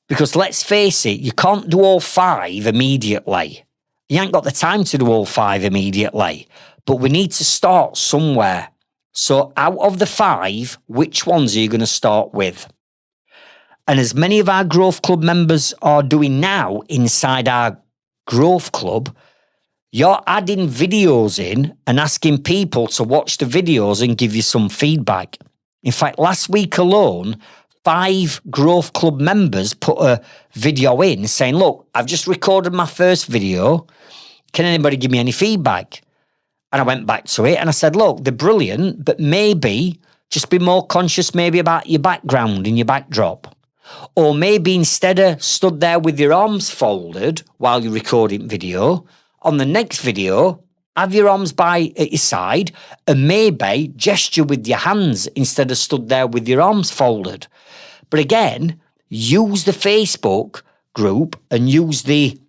S2: Because let's face it, you can't do all 5 immediately. You ain't got the time to do all 5 immediately, but we need to start somewhere. So out of the 5, which ones are you going to start with? And as many of our Growth Club members are doing now inside our Growth Club, you're adding videos in and asking people to watch the videos and give you some feedback. In fact, last week alone, 5 Growth Club members put a video in saying, look, I've just recorded my first video. Can anybody give me any feedback? And I went back to it and I said, look, they're brilliant, but maybe just be more conscious maybe about your background and your backdrop. Or maybe instead of stood there with your arms folded while you're recording video, on the next video, Have your arms at your side and maybe gesture with your hands instead of stood there with your arms folded. But again, use the Facebook group and use the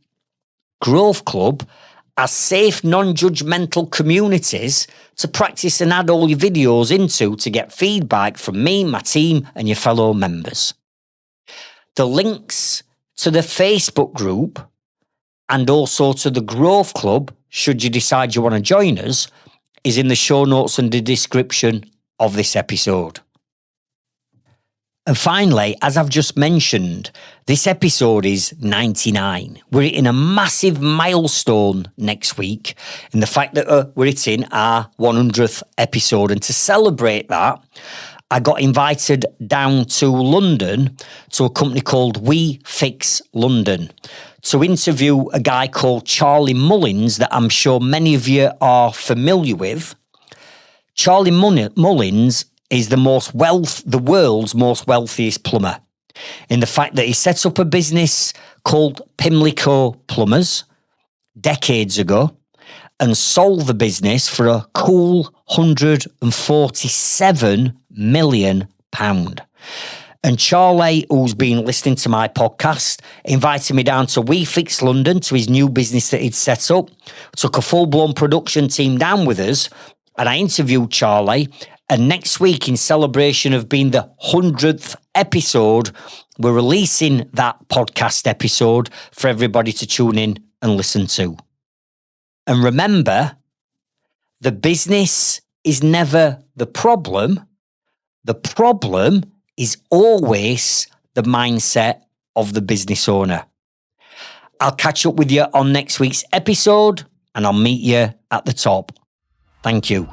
S2: Growth Club as safe, non-judgmental communities to practice and add all your videos into to get feedback from me, my team, and your fellow members. The links to the Facebook group and also to the Growth Club, should you decide you want to join us, is in the show notes and the description of this episode. And finally, as I've just mentioned, this episode is 99. We're hitting a massive milestone next week in the fact that we're hitting our 100th episode. And to celebrate that, I got invited down to London to a company called We Fix London to interview a guy called Charlie Mullins that I'm sure many of you are familiar with. Charlie Mullins is the world's most wealthiest plumber, in the fact that he set up a business called Pimlico Plumbers decades ago and sold the business for a cool £147 million. And Charlie, who's been listening to my podcast, invited me down to We Fix London to his new business that he'd set up, took a full-blown production team down with us, and I interviewed Charlie. And next week, in celebration of being the 100th episode, we're releasing that podcast episode for everybody to tune in and listen to. And remember, the business is never the problem. The problem is always the mindset of the business owner. I'll catch up with you on next week's episode, and I'll meet you at the top. Thank you.